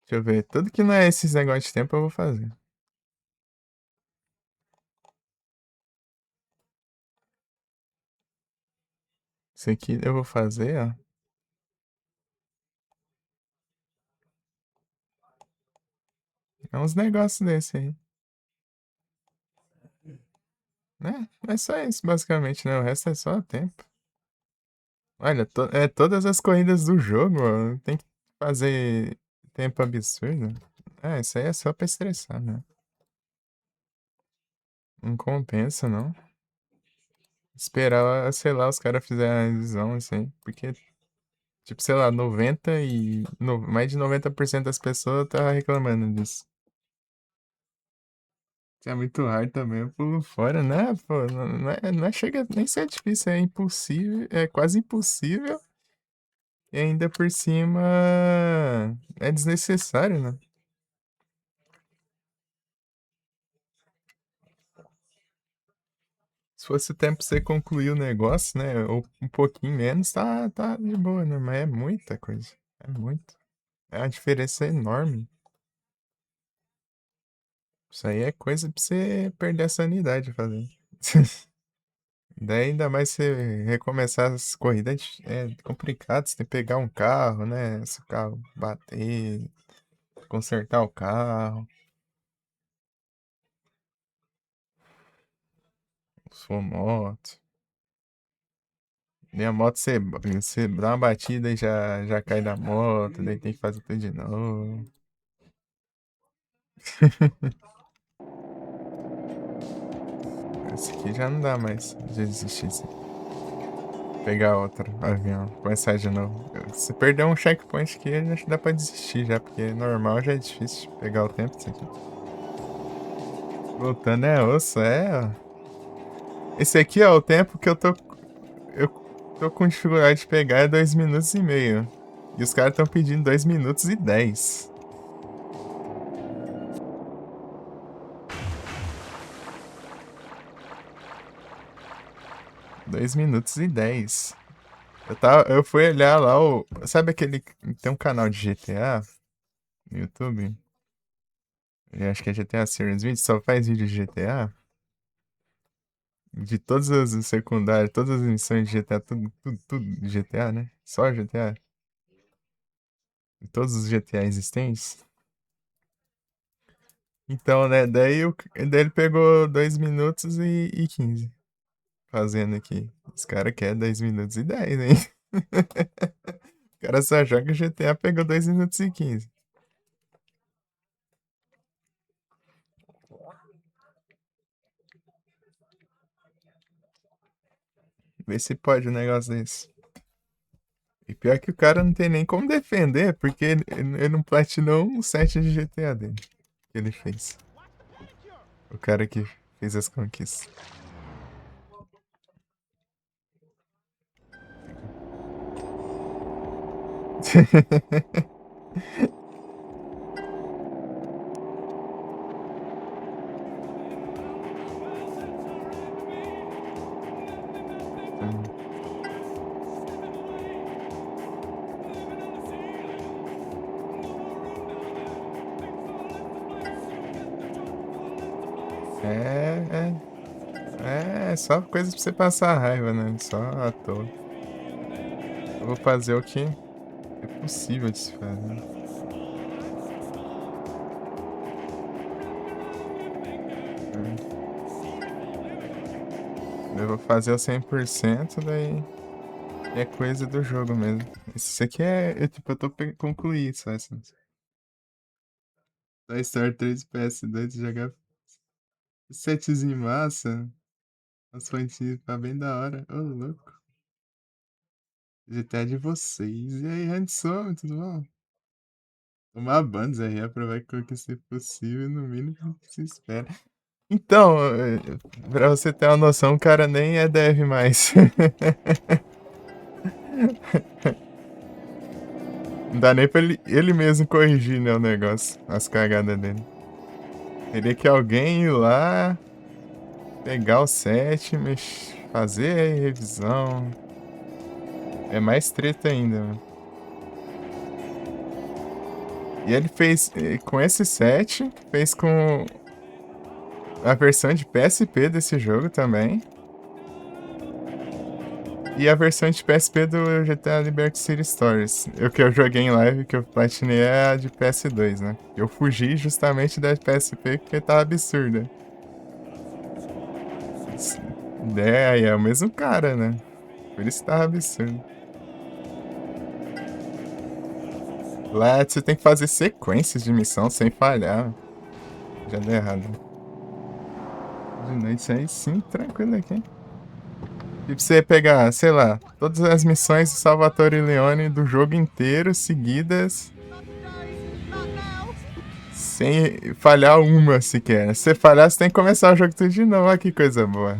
Deixa eu ver. Tudo que não é esses negócios de tempo eu vou fazer. Esse aqui eu vou fazer, ó. É uns negócios desse aí. Né? É só isso, basicamente, né? O resto é só tempo. Olha, todas as corridas do jogo, ó, tem que fazer tempo absurdo. Ah, isso aí é só pra estressar, né? Não compensa, não. Esperar, sei lá, os caras fizerem a revisão, assim, porque, tipo, sei lá, mais de 90% das pessoas tá reclamando disso. Se é muito hard também, eu pulo fora, né? Pô, não chega nem a ser difícil, é impossível, é quase impossível. E ainda por cima é desnecessário, né? Se fosse o tempo pra você concluir o negócio, né? Ou um pouquinho menos, tá de boa, né? Mas é muita coisa. É muito. É uma diferença enorme. Isso aí é coisa pra você perder a sanidade fazendo. Daí ainda mais você recomeçar as corridas é complicado. Você tem que pegar um carro, né? Se o carro bater, consertar o carro. Sua moto. E a moto você dá uma batida e já cai da moto, daí tem que fazer tudo de novo. Esse aqui já não dá mais de desistir. Assim. Pegar outro avião, começar de novo. Se perder um checkpoint aqui, acho que dá pra desistir já, porque normal já é difícil pegar o tempo disso aqui. Voltando é osso, ó. Esse aqui, ó, o tempo que eu tô com dificuldade de pegar é 2 minutos e meio. E os caras estão pedindo 2 minutos e 10. 2 minutos e 10. Eu fui olhar lá sabe aquele. Tem um canal de GTA no YouTube? Eu acho que é GTA Series 20, só faz vídeo de GTA. De todas as secundárias, todas as missões de GTA, tudo de GTA, né? Só GTA. Todos os GTA existentes. Então, né? Daí ele pegou 2 minutos e 15 fazendo aqui. Os caras querem 2 minutos e 10, hein? O cara só joga GTA, pegou 2 minutos e 15. Vê se pode um negócio desse. E pior que o cara não tem nem como defender, porque ele não platinou um set de GTA dele. Que ele fez. O cara que fez as conquistas. É só coisa pra você passar raiva, né? Só à toa. Eu vou fazer o que é possível de se fazer. Eu vou fazer o 100%, daí é coisa do jogo mesmo. Isso aqui tipo, eu tô concluindo só essa. Toy Story 3 PS2 jogar setzinho massa. As fontes tá bem da hora. Ô, louco. GTA de vocês. E aí, Handsome, tudo bom? Tomar bandos aí, aprovar que o ser possível, no mínimo que se espera. Então, pra você ter uma noção, o cara nem é dev mais. Não dá nem pra ele mesmo corrigir, né, o negócio, as cagadas dele. Teria que alguém ir lá, pegar o set, fazer a revisão. É mais treta ainda, mano. E ele fez com esse set, fez com a versão de PSP desse jogo também. E a versão de PSP do GTA Liberty City Stories. O que eu joguei em live, que eu platinei, é a de PS2, né? Eu fugi justamente da PSP porque tava absurda. É, aí é o mesmo cara, né? Por isso tava absurdo. Lá você tem que fazer sequências de missão sem falhar. Já deu errado. De noite aí sim, tranquilo aqui. E pra você pegar, sei lá, todas as missões do Salvatore Leone do jogo inteiro, seguidas, sem falhar uma sequer. Se você falhar, você tem que começar o jogo tudo de novo. Olha que coisa boa.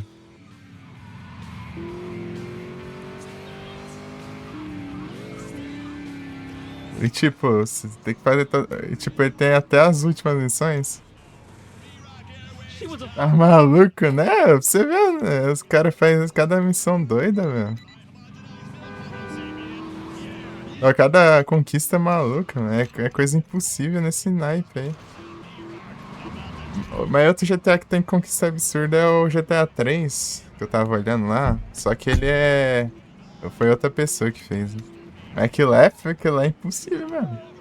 E tipo, você tem que fazer. E, tipo, ele tem até as últimas missões. Tá maluco, né? Você vê, né? Os caras fazem cada missão doida, velho. Ó, cada conquista é maluca, né? É coisa impossível nesse naipe aí. Mas outro GTA que tem conquista absurda é o GTA 3, que eu tava olhando lá. Só que ele é. Foi outra pessoa que fez. Né? Mas aquilo lá é impossível mesmo.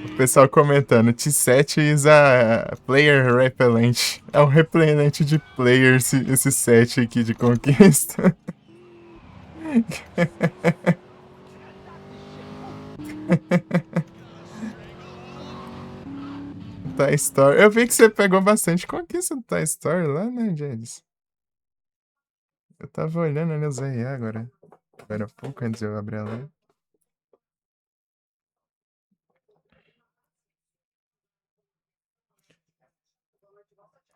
O pessoal comentando, T7 is a player repellent. É um repelente de player esse set aqui de conquista. Toy Story. Eu vi que você pegou bastante conquista do Toy Story lá, né, James? Eu tava olhando ali os RA agora. Agora há pouco, antes de eu abrir a live.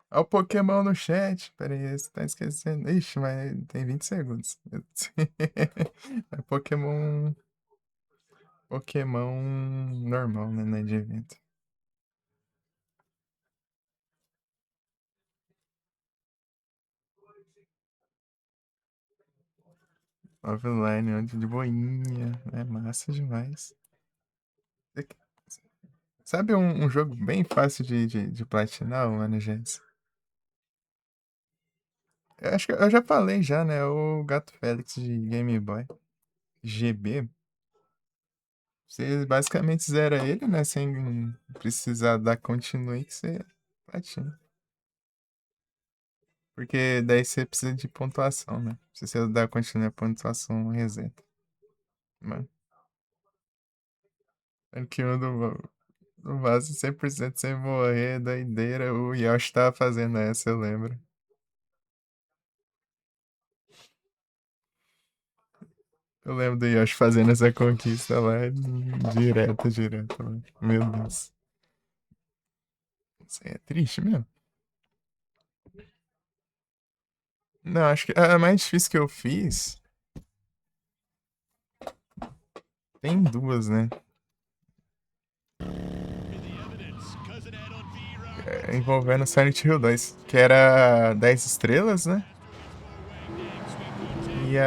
Olha o Pokémon no chat. Pera aí, você tá esquecendo. Ixi, mas tem 20 segundos. É Pokémon. Pokémon normal, né? Não é de evento. Offline, onde de boinha. É massa demais. Sabe um jogo bem fácil de platinar, mano, gente? Eu acho que eu já falei já, né? O Gato Félix de Game Boy. GB. Você basicamente zera ele, né? Sem precisar dar continue que você platina. Porque daí você precisa de pontuação, né? Se você dar continue a pontuação, reseta. Mano. Aqui um do vaso 100% sem morrer, doideira. O Yoshi tava fazendo essa, eu lembro. Eu lembro do Yoshi fazendo essa conquista lá, direto, mano. Meu Deus. Isso aí é triste mesmo. Não, acho que a mais difícil que eu fiz. Tem duas, né? Envolvendo Silent Hill 2, que era 10 estrelas, né? E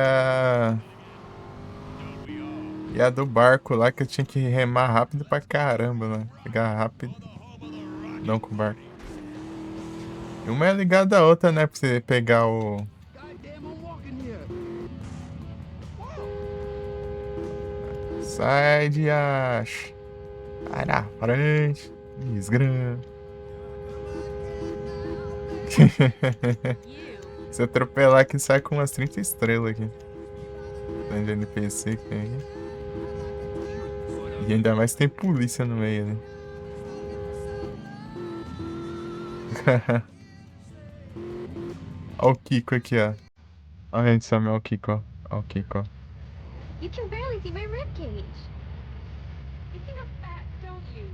a do barco lá que eu tinha que remar rápido pra caramba, né? Pegar rápido. Não com o barco. E uma é ligada à outra, né? Pra você pegar o. Sai de acho. Vai na frente. Desgrama. Se atropelar aqui, sai com umas 30 estrelas aqui. Tanto de NPC que tem aqui. E ainda mais tem polícia no meio, né? Olha o Kiko aqui, ó. Olha a gente chama o Kiko, ó. Olha o Kiko, ó. You can barely see my ribcage. You think I'm fat, don't you?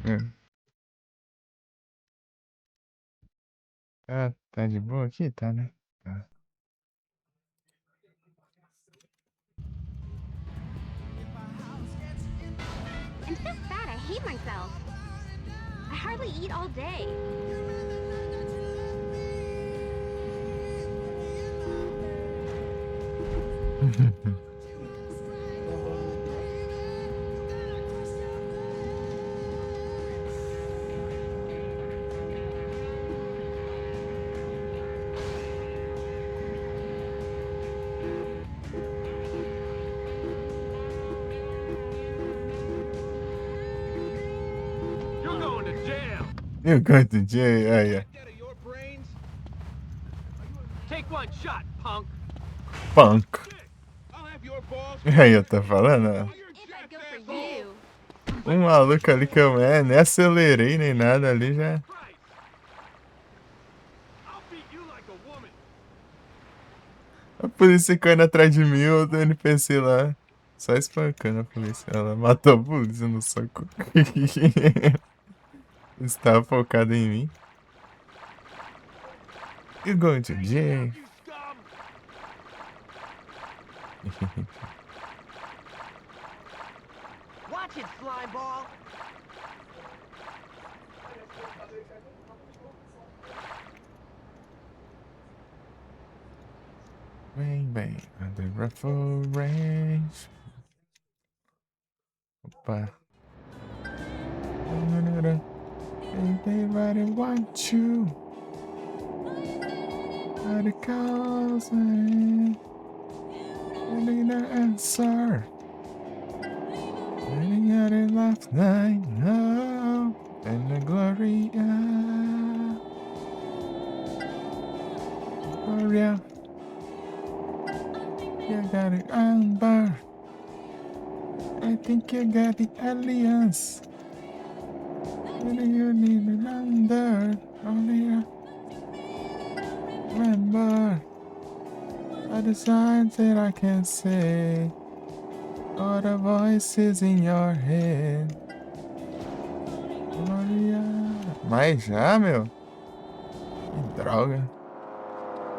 É. Ah, tá de boa aqui? Tá, né? Tá. I'm so fat, I hate myself. I hardly eat all day. You're going to jail. Eu gosto de. Aí, Dead of your brains? Take one shot, punk. punk. I'll have your balls. Aí, eu tô falando, ó. Your If I jacked go for asshole. you. Um maluco ali que eu nem acelerei nem nada ali já. Christ. I'll beat you like a woman. A polícia caindo atrás de mim, o do NPC lá. Só espancando a polícia. Ela matou a polícia no soco. Estava focado em mim. You going to jail? You scum. Watch it, slime ball. Bang bang on the ruffle range. Opa. Everybody want you. Everybody calls me. I need an answer. I got it last night. No. And the Gloria. Gloria. You got it, Amber. I think you got the aliens. Maybe you need it under. Only remember all the signs that I can see. All the voices in your head. Gloria. Mas já, meu? Que droga.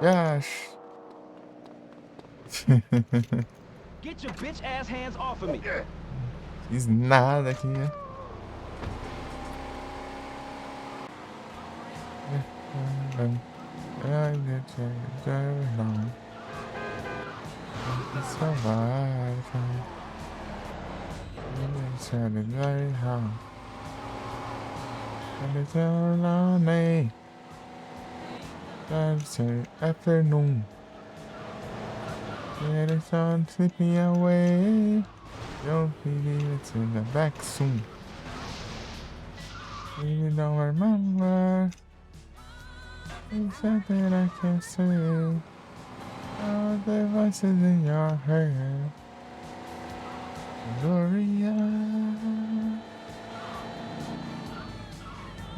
Josh. Get your bitch ass hands off of me. Fiz nada aqui, né? Afternoon. It is on slipping away. You'll believe it's in the back soon. You don't remember. It's something I can say. All the voices in your head. Gloria.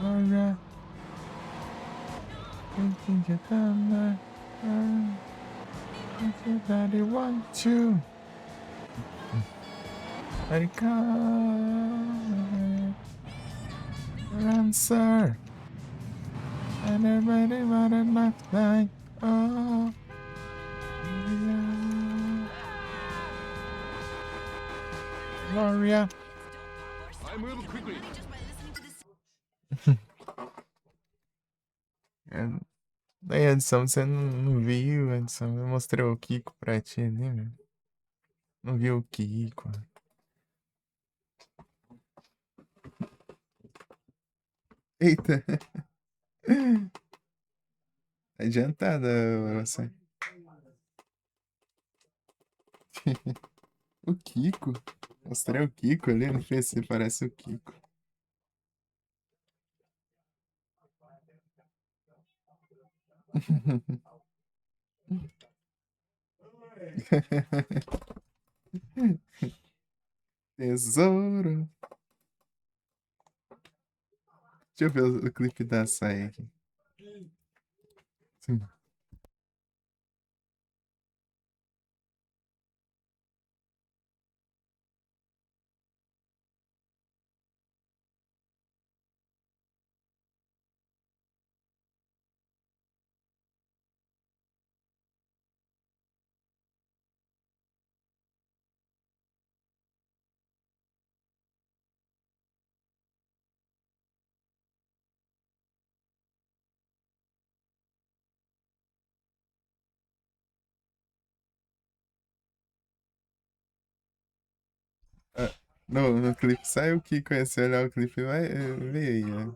Gloria. Thinking you're done. Daddy want you. Let it come. Answer. And everybody about it left like, oh. Gloria. I move quickly. Daí, Edson, você não viu, Edson? Eu mostrei o Kiko pra ti ali, meu. Não viu o Kiko. Eita. Adiantada você. O Kiko. Mostrei o Kiko ali no PC, parece o Kiko. Tesouro. Deixa eu ver o clipe da açaí aqui. Sim. No clipe sai o Kiko, aí se olhar o clipe, vai ver aí, ó.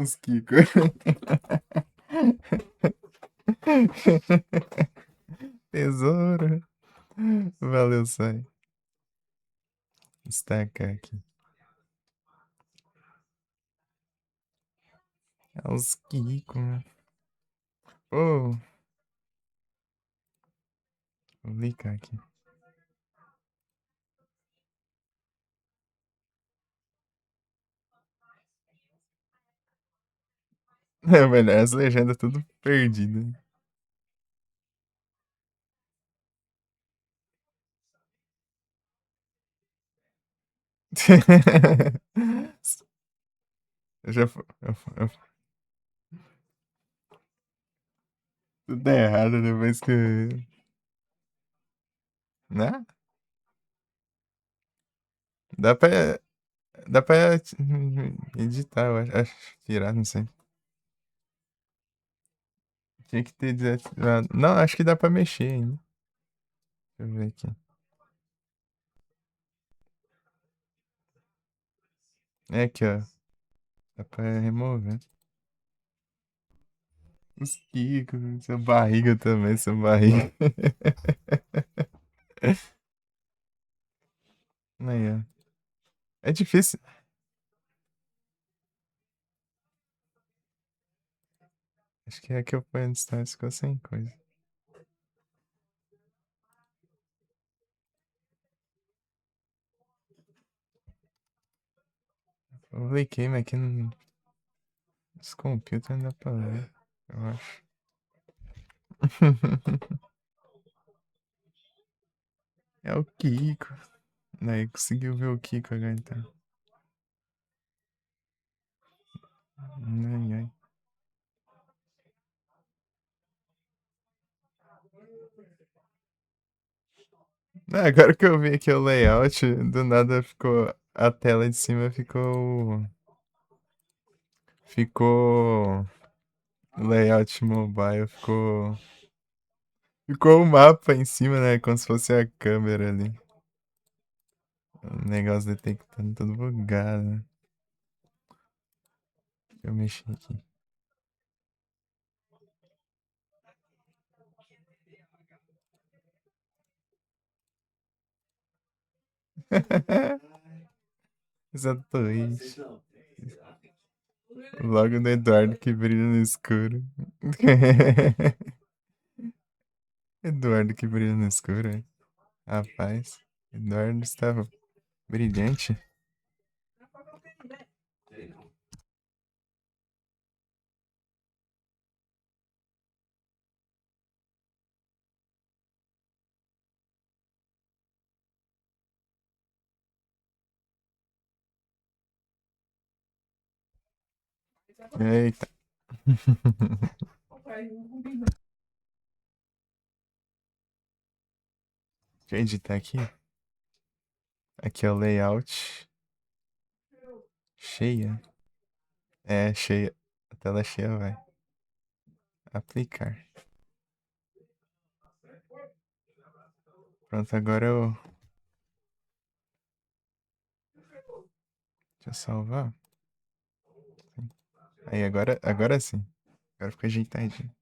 Os Kiko. Tesouro. Valeu, sai. Destacar aqui. É os Kiko, né? Oh, vou clicar aqui. É, velho, as legendas tudo perdidas. Eu já tudo errado depois que. Né? Dá pra. Dá pra editar, eu acho. Tirar, não sei. Tinha que ter desativado. Não, acho que dá pra mexer ainda. Deixa eu ver aqui. É aqui, ó. Dá pra remover. Os Kiko, sua barriga também, sua barriga. Aí, ó. É difícil. Acho que é que eu ponho no stories ficou sem coisa. Eu cliquei, mas aqui no. Os computers não dá pra ler, eu acho. É o Kiko. Aí conseguiu ver o Kiko agora então. Ai, ai. Não, agora que eu vi aqui o layout, do nada ficou. A tela de cima ficou. Ficou. Layout mobile, ficou. Ficou o mapa em cima, né? Como se fosse a câmera ali. O negócio detectando tudo bugado, né? Deixa eu mexer aqui. Exatamente. Logo do Eduardo que brilha no escuro. Eduardo que brilha no escuro, é? Rapaz, Eduardo estava brilhante. Eita. Deixa eu editar aqui. Aqui é o layout. Cheia. É, cheia. A tela cheia vai. Aplicar. Pronto, agora eu. Deixa eu salvar. Aí, agora sim. Agora ficou ajeitadinho.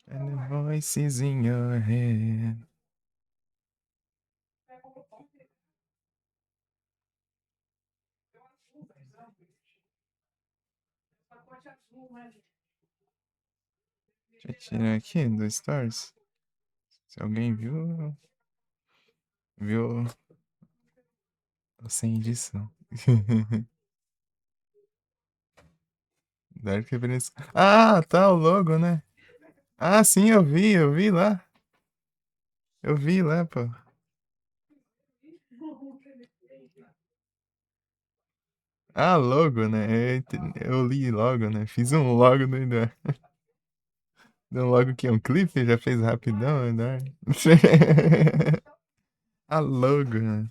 And the voices in your head. Deixa eu tirar aqui do Stories. Se alguém viu. Viu. Sem edição. Dark Evanescence. Ah, tá, o logo, né? Ah, sim, eu vi lá. Eu vi lá, pô. Ah, logo, né? Eu li logo, né? Fiz um logo do Eduardo. Deu logo que um clipe, já fez rapidão, Eduardo. A logo, né?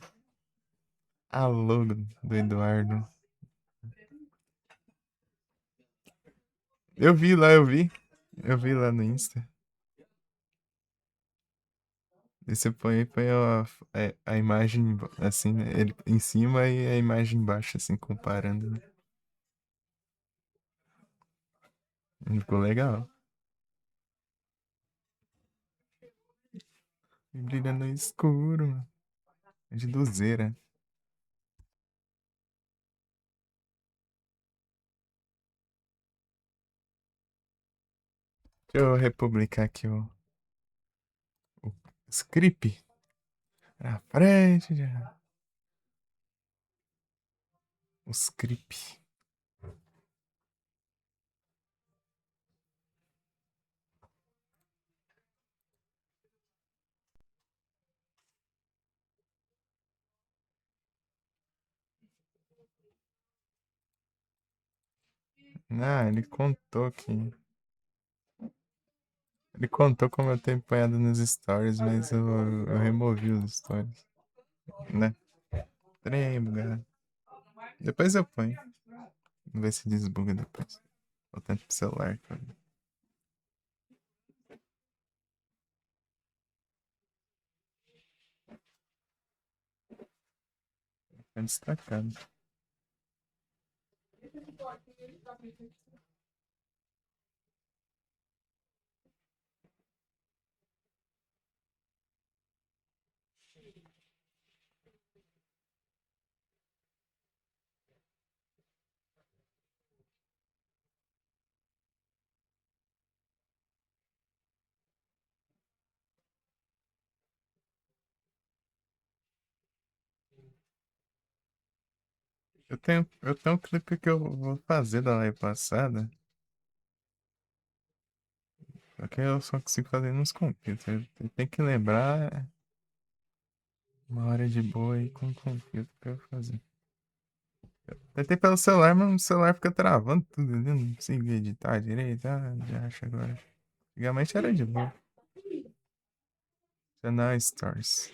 A logo do Eduardo. Eu vi lá, eu vi. Eu vi lá no Insta. E você põe a imagem assim, né? Ele em cima e a imagem embaixo, assim, comparando, né? Ficou legal. E brilha no escuro. É de dozeira. Deixa eu republicar aqui o script. Pra frente já. O script. Ah, ele contou que. Ele contou como eu tenho apanhado nos stories, mas eu removi os stories. Né? Tremo, cara. Depois eu ponho. Vamos ver se desbuga depois. Vou tentar pro celular, cara. Tá destacado. Eu tenho um clipe que eu vou fazer da live passada. Só que eu só consigo fazer nos computers. Tem que lembrar uma hora de boa aí com o computer pra eu fazer. Tentei pelo celular, mas o celular fica travando tudo ali. Não consigo editar direito. Ah, já acho agora. Antigamente era de boa. Canal Stories.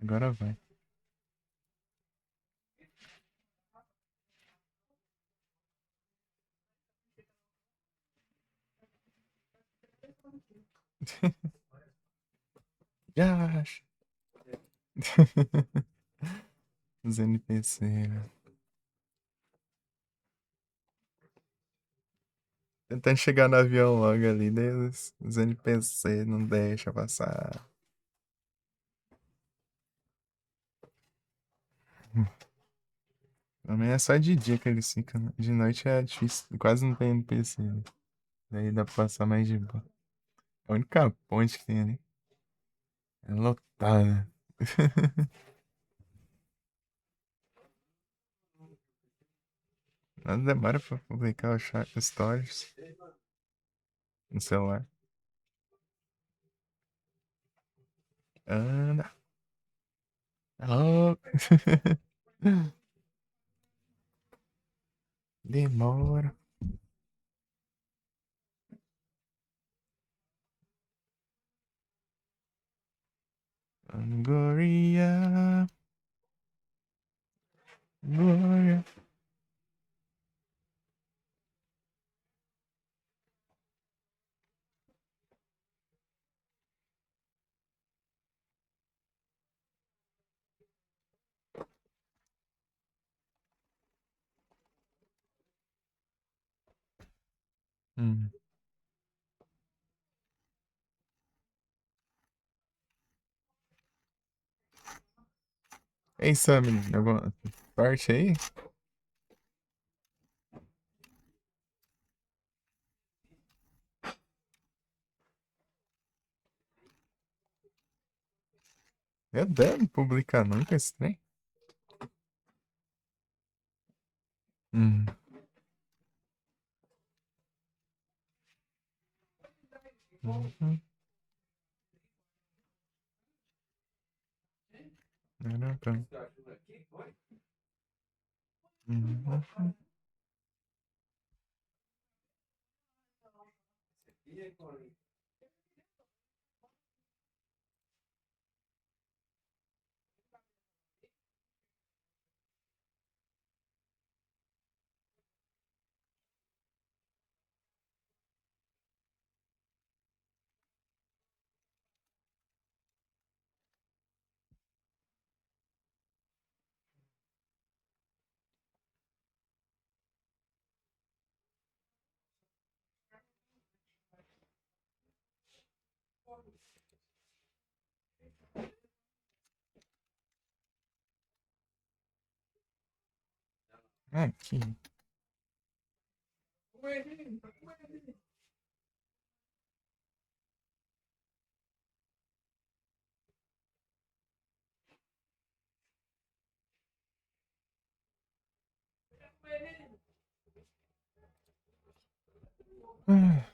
Agora vai. Já acho. Os NPC, né? Tentando chegar no avião logo ali, daí os NPC não deixam passar. Também é só de dia que eles ficam, né? De noite é difícil, quase não tem NPC, né? Daí dá pra passar mais de boa. A única ponte que tem ali é lotada. Nada demora pra publicar os stories no celular. Anda. Alô? Demora. Gloria. Glória. Hum. Ei, Sam, alguma parte aí? Eu devo publicar nunca esse trem. Hum. Uhum. Caraca. Uhum. Aqui. Ah,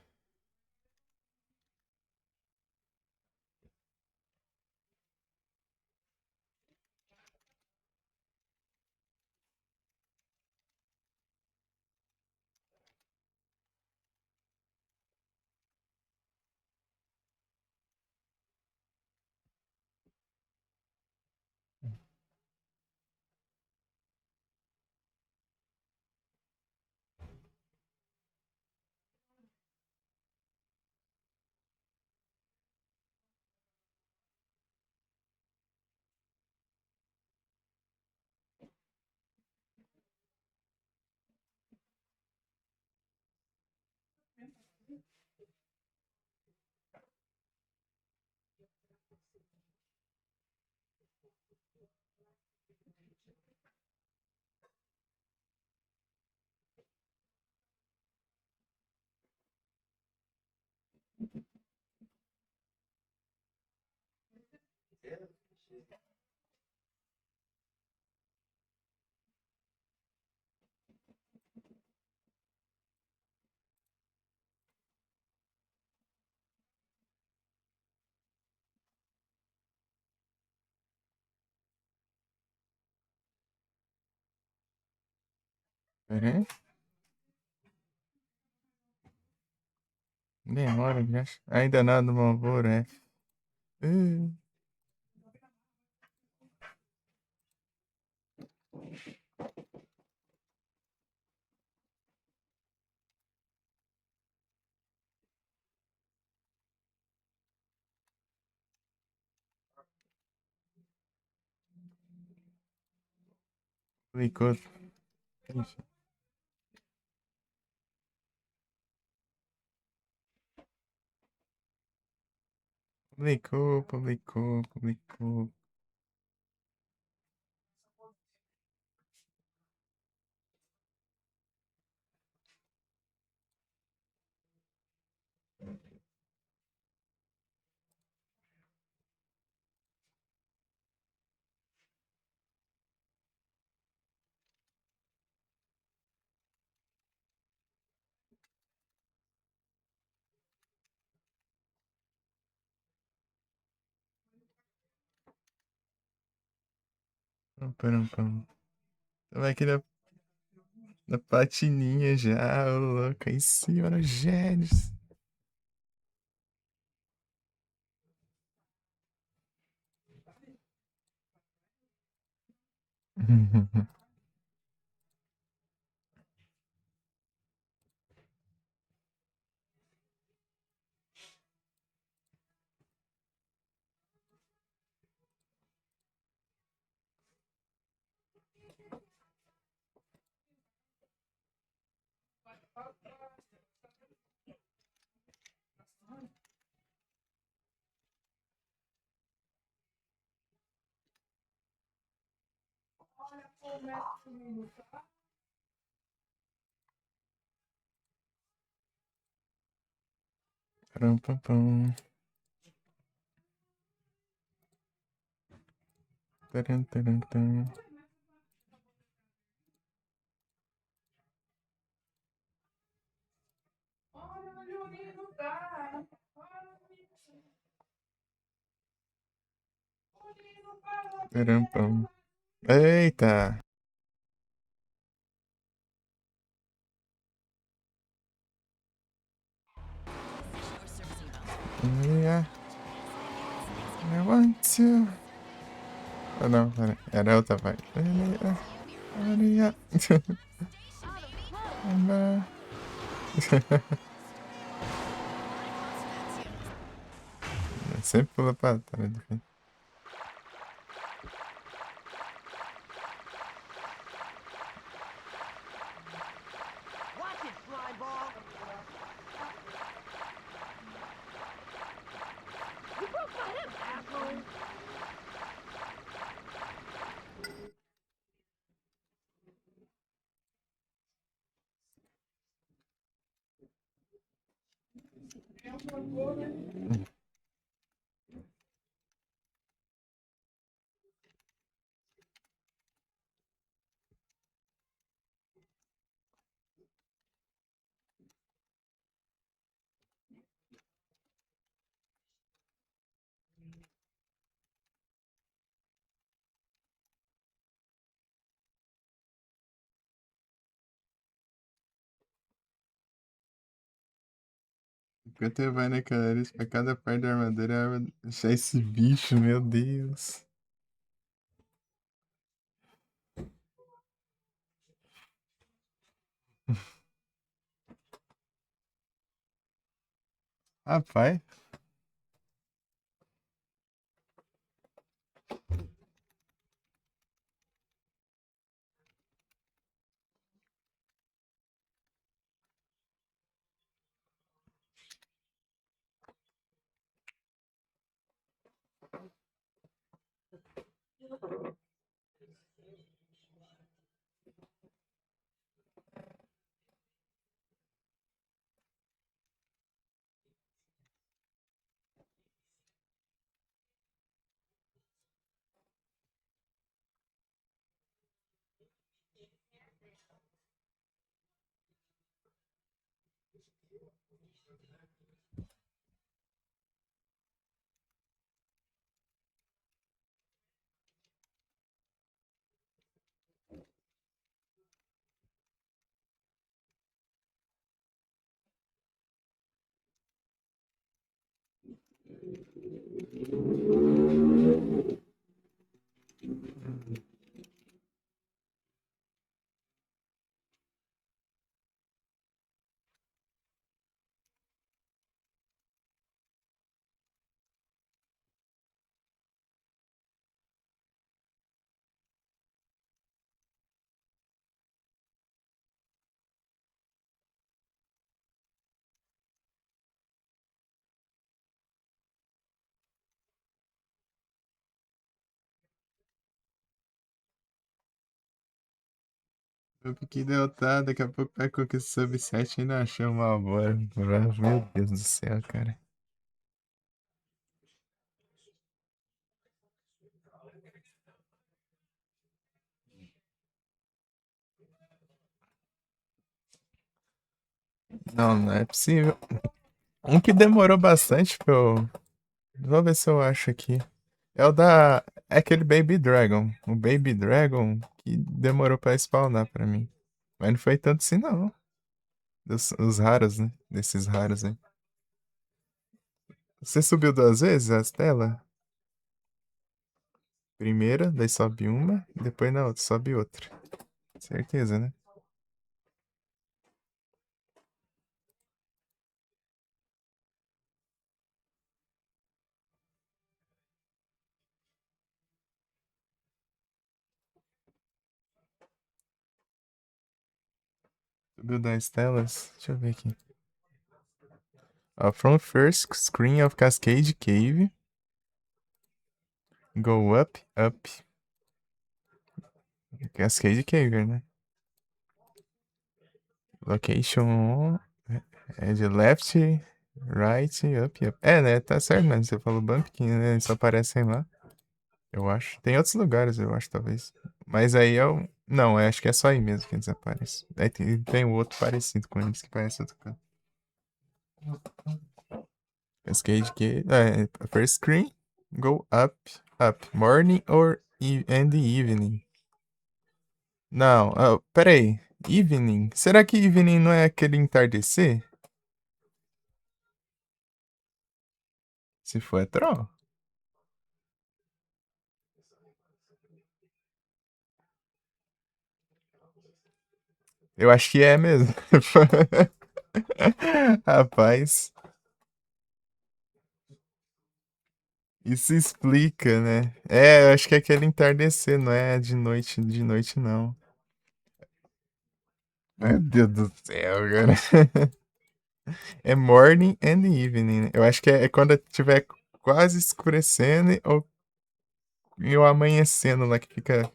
pera aí. Demora, já. Ainda nada do Malboro F. Uh, Clicou. Ixi. Publicou. Pam. Tava aqui na patininha já, ô louco. Aí sim, mano, gênios. Pam. Taran. Pam. Eita! Yeah, I want to. Oh, não, pera. Era outra parte. Yeah. Sempre pula pra trás. Watch it, slime ball! You broke my hip, asshole! Enquanto vai naquela área, pra cada parte da armadura, a arma... achar esse bicho, meu Deus. Rapaz, eu fiquei derrotado, daqui a pouco vai com esse sub-7 e ainda achei uma boa. Meu Deus do céu, cara. Não, não é possível. Um que demorou bastante pra eu... Vou ver se eu acho aqui. É o da... É aquele Baby Dragon. O Baby Dragon que demorou pra spawnar pra mim. Mas não foi tanto assim, não. Os raros, né? Desses raros aí. Você subiu 2 vezes as telas? Primeira, daí sobe uma, depois na outra sobe outra. Certeza, né? Subiu 10 telas? Deixa eu ver aqui. Ó, from first screen of Cascade Cave. Go up, up. Cascade Cave, né? Location é de left, right, up, up. É, né? Tá certo, né? Você falou Bumpkin, né? Eles só aparecem lá. Eu acho. Tem outros lugares, eu acho, talvez. Mas aí eu. Não, eu acho que é só aí mesmo que eles aparecem. Aí tem o outro parecido com eles que parece outro cara. Cascade Cave. First screen. Go up, up. Morning or and evening. Não, peraí. Evening? Será que evening não é aquele entardecer? Se for, é troll. Eu acho que é mesmo. Rapaz, isso explica, né? É, eu acho que é aquele entardecer, não é de noite não. Meu Deus do céu, cara. É morning and evening, né? Eu acho que é quando tiver quase escurecendo e o amanhecendo lá que fica.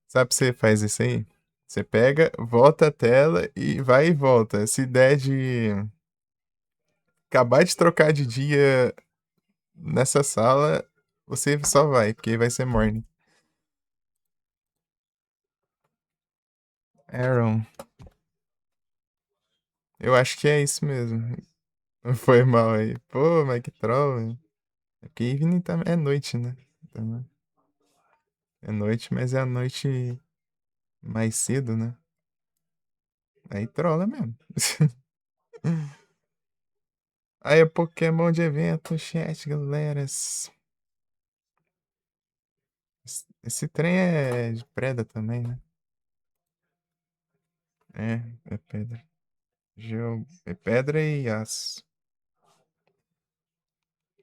Sabe, você faz isso aí? Você pega, volta a tela e vai e volta. Se der de acabar de trocar de dia nessa sala, você só vai, porque vai ser morning. Aaron. Eu acho que é isso mesmo. Foi mal aí. Pô, mas que troll, velho. É porque evening é noite, né? Então, é noite, mas é a noite mais cedo, né? Aí trola mesmo. Aí é Pokémon de evento, chat, galera. Esse trem é de preda também, né? É pedra. É pedra e aço.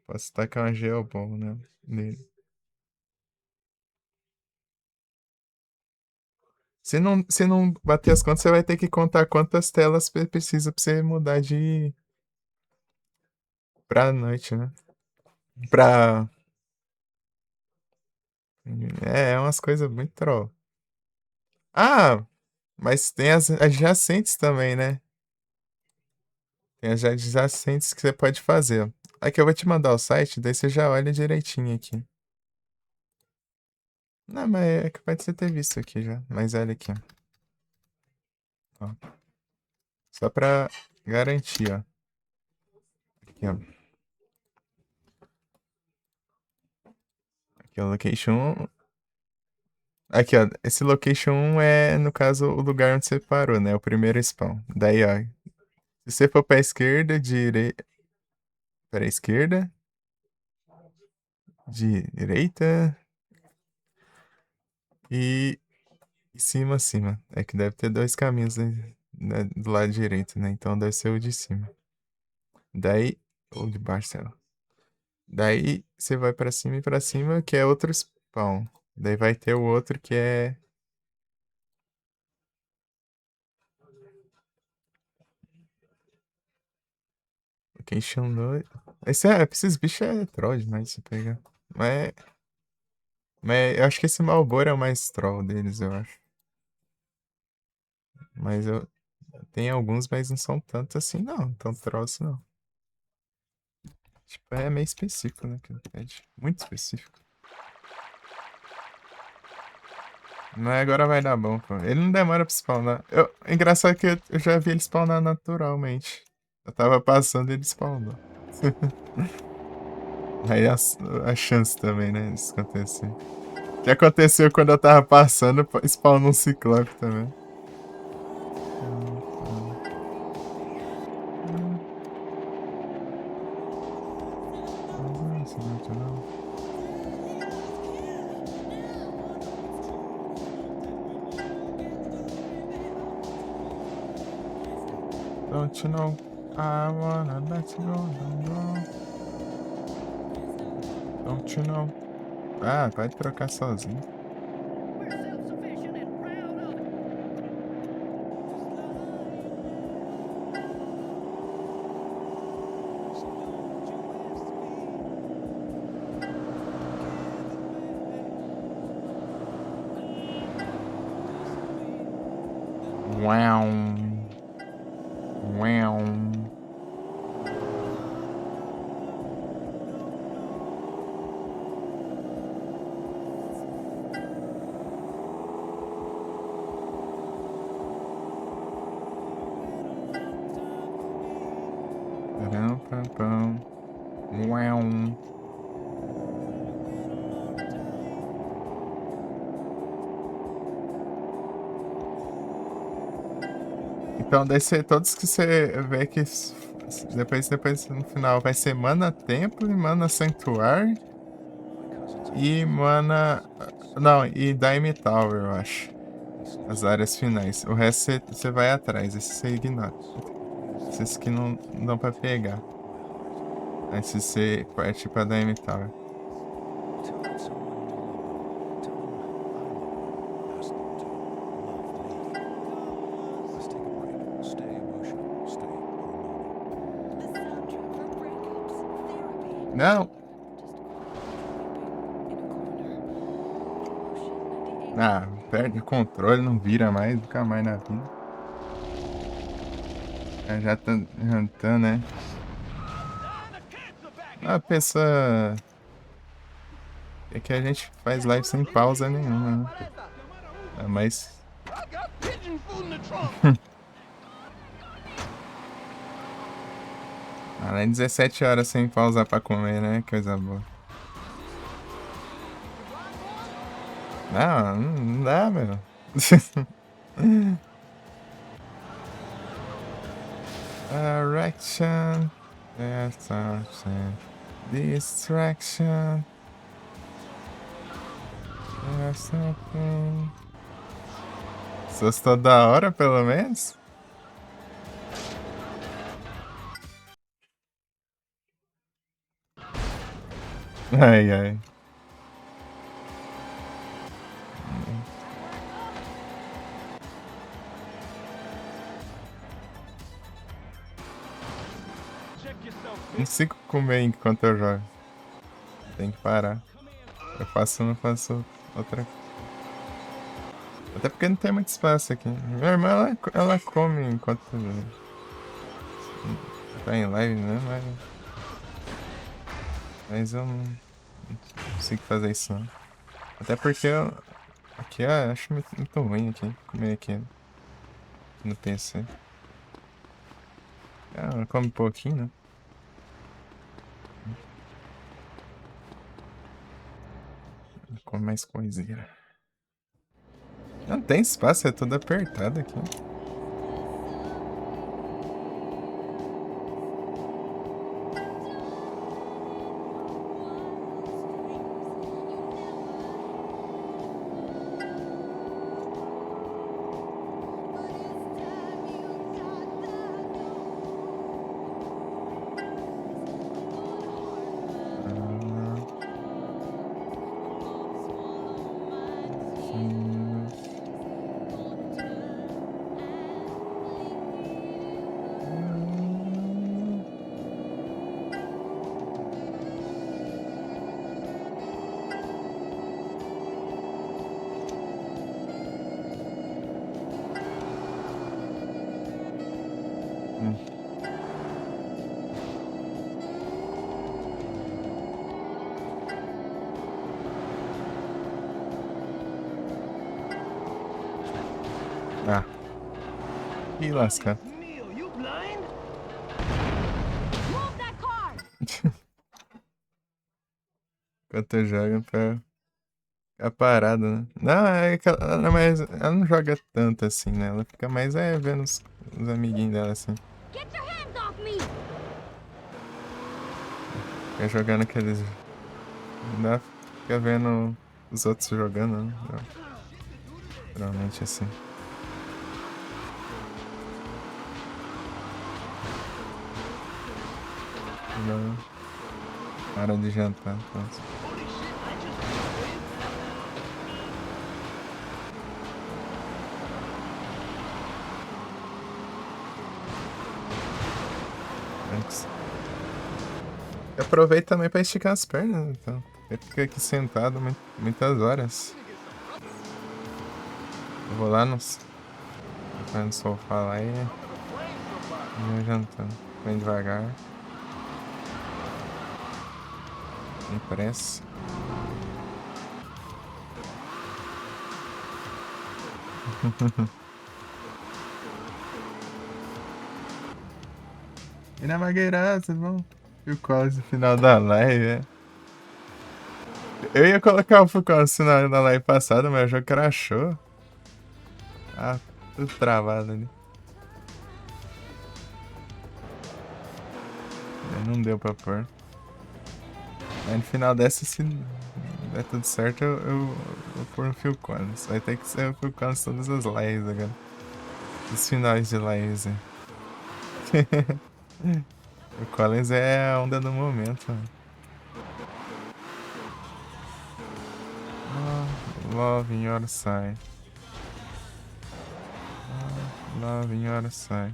Posso tacar um geobomb, né? Nele. Se não bater as contas, você vai ter que contar quantas telas precisa pra você mudar de pra noite, né? Pra. É umas coisas muito troll. Ah, mas tem as adjacentes também, né? Tem as adjacentes que você pode fazer. Aqui eu vou te mandar o site, daí você já olha direitinho aqui. Não, mas é capaz de você ter visto aqui já. Mas olha aqui, ó. Só pra garantir, ó. Aqui, ó. Aqui, ó, location 1. Aqui, ó. Esse location 1 é, no caso, o lugar onde você parou, né? O primeiro spawn. Daí, ó. Se você for pra esquerda, direita. Pra esquerda. Direita. E cima, cima. É que deve ter dois caminhos, né, do lado direito, né? Então deve ser o de cima. Daí. Ou de baixo, sei lá. Daí você vai pra cima e pra cima, que é outro spawn. Daí vai ter o outro que é. Location 2. Esses bichos é troll demais se pegar. Mas eu acho que esse Malboro é o mais troll deles, eu acho. Mas eu. Tem alguns, mas não são tanto assim, não. Tão troll assim, não. Tipo, é meio específico, né? Que ele pede. Muito específico. Mas agora vai dar bom, pô. Ele não demora pra spawnar. Engraçado que eu já vi ele spawnar naturalmente. Eu tava passando e ele spawnou. Aí a chance também, né? Isso acontecer. O que aconteceu quando eu tava passando, spawnou um ciclope também. Don't you know I wanna let you go, don't you know. Ah, pode trocar sozinho. We're self-sufficient and proud of it. Uau. Uau. Pam, pam, pam. Uau. Então, todos que você vê que depois no final vai ser Mana Templo e Mana Sanctuary e Mana. Não, e Daime Tower, eu acho. As áreas finais. O resto você vai atrás, esse você ignora. Esses que não dão pra pegar. Aí se você parte pra Daime Tower. Tell someone you love them. Tell them I won't ask them to love me. Let's take a break. Stay emotional. Stay hormonal. The soundtrack for breakups, therapy. Não! Ah, perde o controle, não vira mais, nunca mais na vida. Já tá jantando, né? A pessoa. É que a gente faz live sem pausa nenhuma, né? É, mas. I got pigeon food in the trunk. Além de 17 horas sem pausa pra comer, né? Coisa boa. Não dá, meu. Erection. Distraction. Distraction. There's something. Gostou da hora, pelo menos? Ai, ai. Check yourself, Não bitch. consigo comer enquanto eu jogo. Tem que parar. Eu não faço outra. Até porque não tem muito espaço aqui. Minha irmã, ela come enquanto tá em live, né? Mas eu não consigo fazer isso, não. Até porque aqui eu acho muito ruim aqui, comer aqui no PC. Ela come um pouquinho, né? Come mais coisinha. Não tem espaço, é tudo apertado aqui. Ah. Ih, lasca. Neil, you blind? Move that car! Enquanto eu jogo pra ficar parada, né? Não, é que ela não joga tanto assim, né? Ela fica mais vendo os amiguinhos dela assim. Get your hands off me! Fica jogando aqueles. Não fica vendo os outros jogando, né? Geralmente assim. Não. Hora de jantar, pronto. Holy shit, I just win. Thanks. Aproveita também pra esticar as pernas, então. Ele fica aqui sentado muitas horas. Eu vou lá no sofá lá e ia jantando. Bem devagar. Sem pressa. E na Magueirada, vocês vão. E o quase no final da live, é. Eu ia colocar o Fucalce na live passada, mas o jogo crashou. Ah, tudo travado ali. Aí não deu pra pôr. Aí no final dessa, se der tudo certo, eu vou pôr o Phil Collins. Vai ter que ser o Phil Collins todas as lives agora. Os finais de lives. O Collins é a onda do momento. Mano. Love in your side. Love in your side.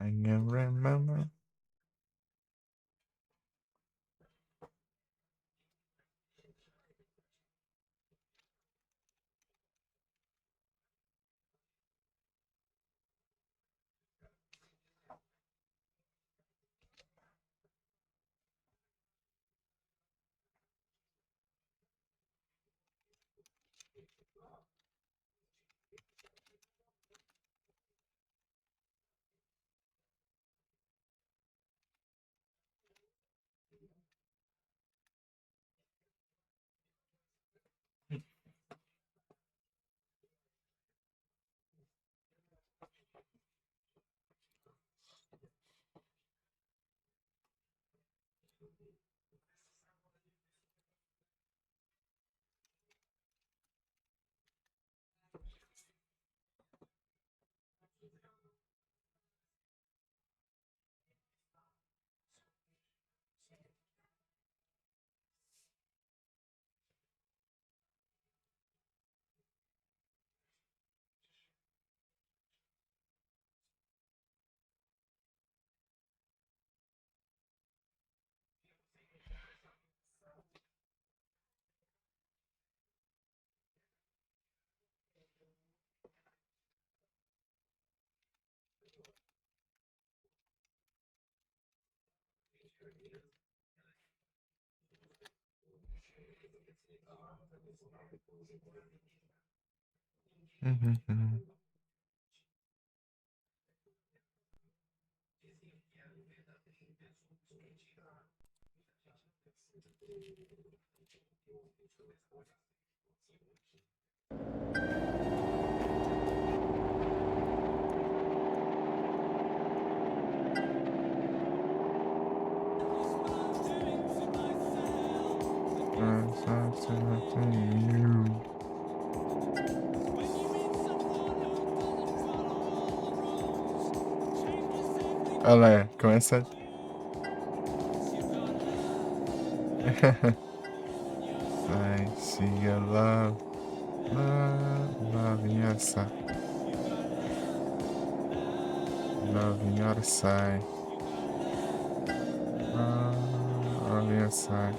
I can remember. Olha lá, começa. I see your love, love in your side, love in your side, love in your side.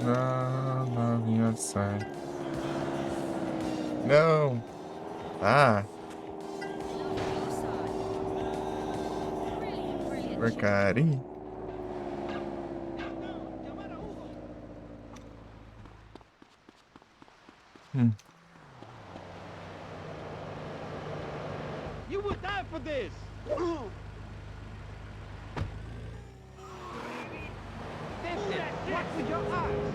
Love in your side. No. Ah, porcaria. You would die for this! Vincent, watch with your eyes!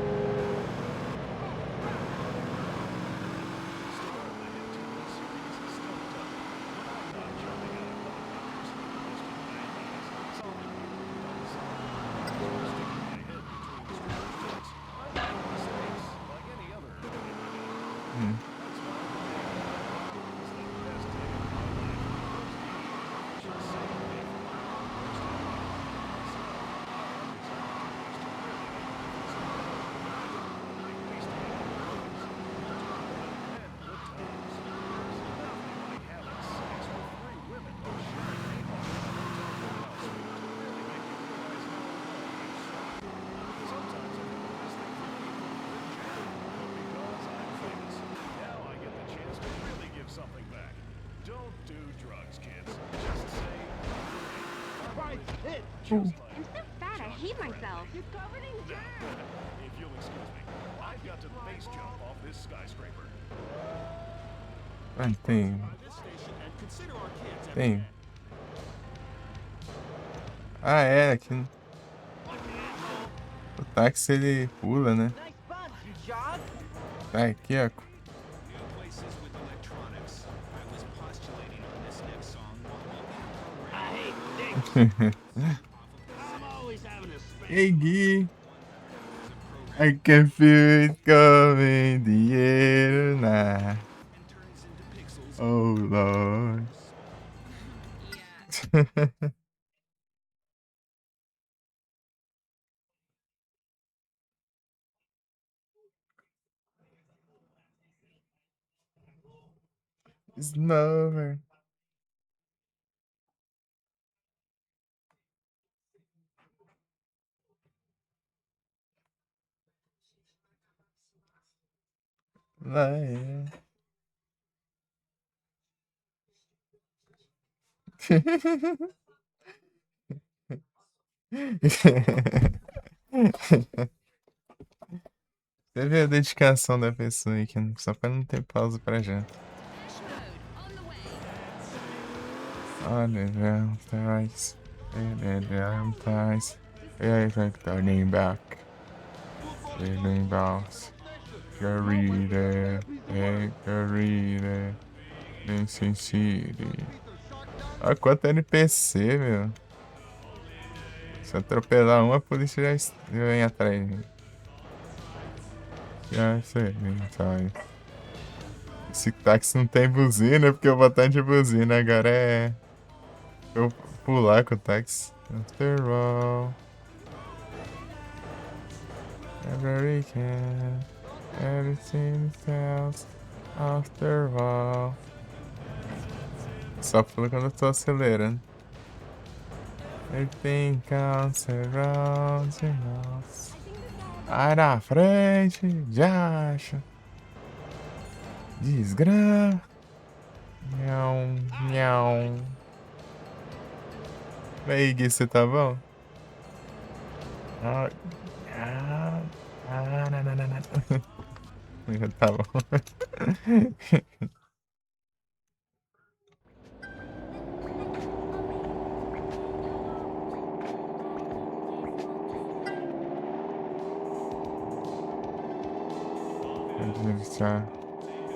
Something back. Don't do drugs, kids. Just say Right hit! just like I'm so fat, I hate myself. You're covered in dirt! if you'll excuse me. I've got to base jump off this skyscraper. Ah, tem. This station and consider our kids at Tem. Ah, é. Aqui. O táxi ele pula, né? Nice bunch, you jog! Tá aqui, ó. New places with electronics. I was postulating on this next song while I hate dicks! I'm always having a spare. Hey, Gui. I can feel it coming, dinheiro na. turns into pixels. Oh, Lord. Snover. Lá é. Você vê a dedicação da pessoa aí, que só pra não ter pausa pra já. Olha, Valentine's. Valentine's. Turning back. Turning back. Carita. Carita. Dancing City. Olha quanto NPC, meu. Se atropelar uma, a polícia já vem atrás. Já sei, tá. Esse táxi não tem buzina, porque o botão de buzina agora é eu pular com o táxi. After all, every can, everything else. After all. Só pula quando eu tô acelerando. Everything counts around us. Vai na frente, já acha. Desgrama. Miau, miau. E aí, Gui, você tá bom? Tá bom.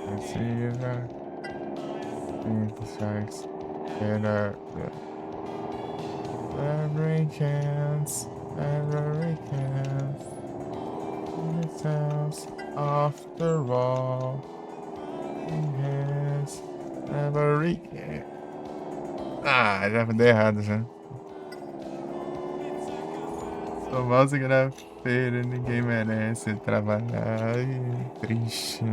I see you there. Besides, every chance, it sounds after all. Yes, every chance. Ah, já deu errado já. Sou mouse grafeira, ninguém merece trabalhar. Ai, triste.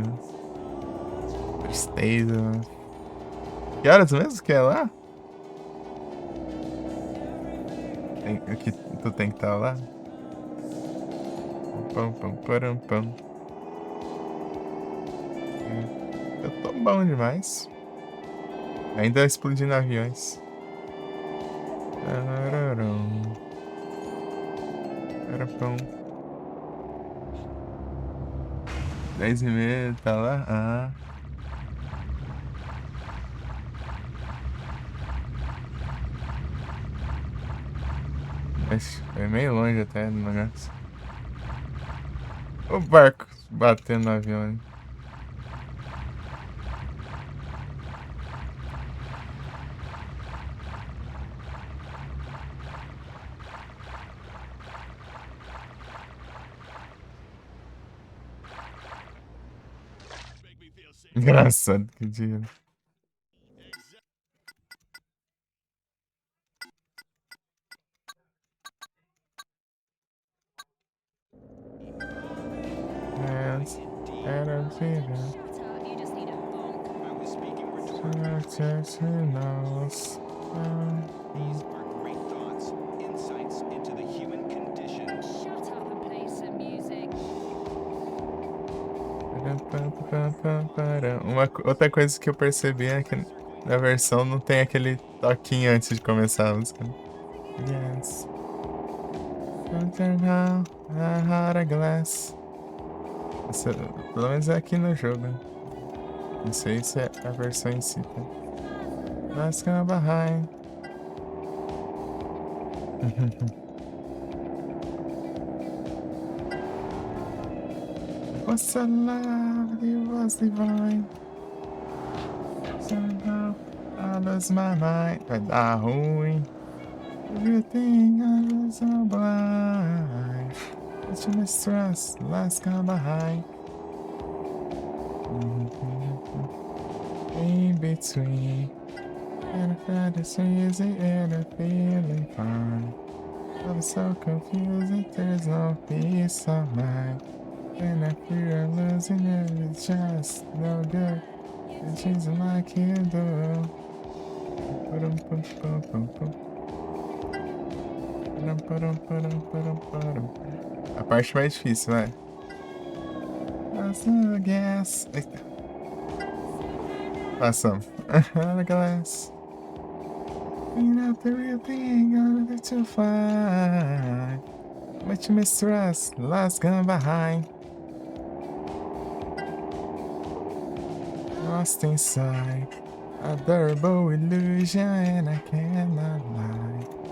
Tristeza. Que horas mesmo que é lá? Que tu tem que estar lá? Pam, pam, param, pam. Eu tô bom demais. Ainda explodindo aviões. Pam. 10h30, tá lá? Ah. Mas é meio longe até no negócio. O barco batendo no avião. Engraçado que dia. And I'm feeling You just need a bonk. I was speaking rhetorically. These are great thoughts, insights into the human condition. Shut up and play some music. Outra coisa que eu percebi é que na versão não tem aquele toquinho antes de começar a música. Yes. Heart of glass. Pelo menos é aqui no jogo. Não sei se é a versão em si. Tá? Let's go behind. Was so lovely, was divine. Somehow I lost my mind. Vai dar ruim. Everything I was so blind. But you mistrust, let's go behind. In between. And I felt it so easy and I feeling fine. I'm so confused, there's no peace of mind. And I fear I'm losing it, it's just no good. She's my candle. A parte mais difícil, vai. Passando gas. Eita. Passamos. Glass. You're not the real thing, I'm not too fine. But you mistrust, last gone behind. Lost inside a durable illusion, and I cannot lie.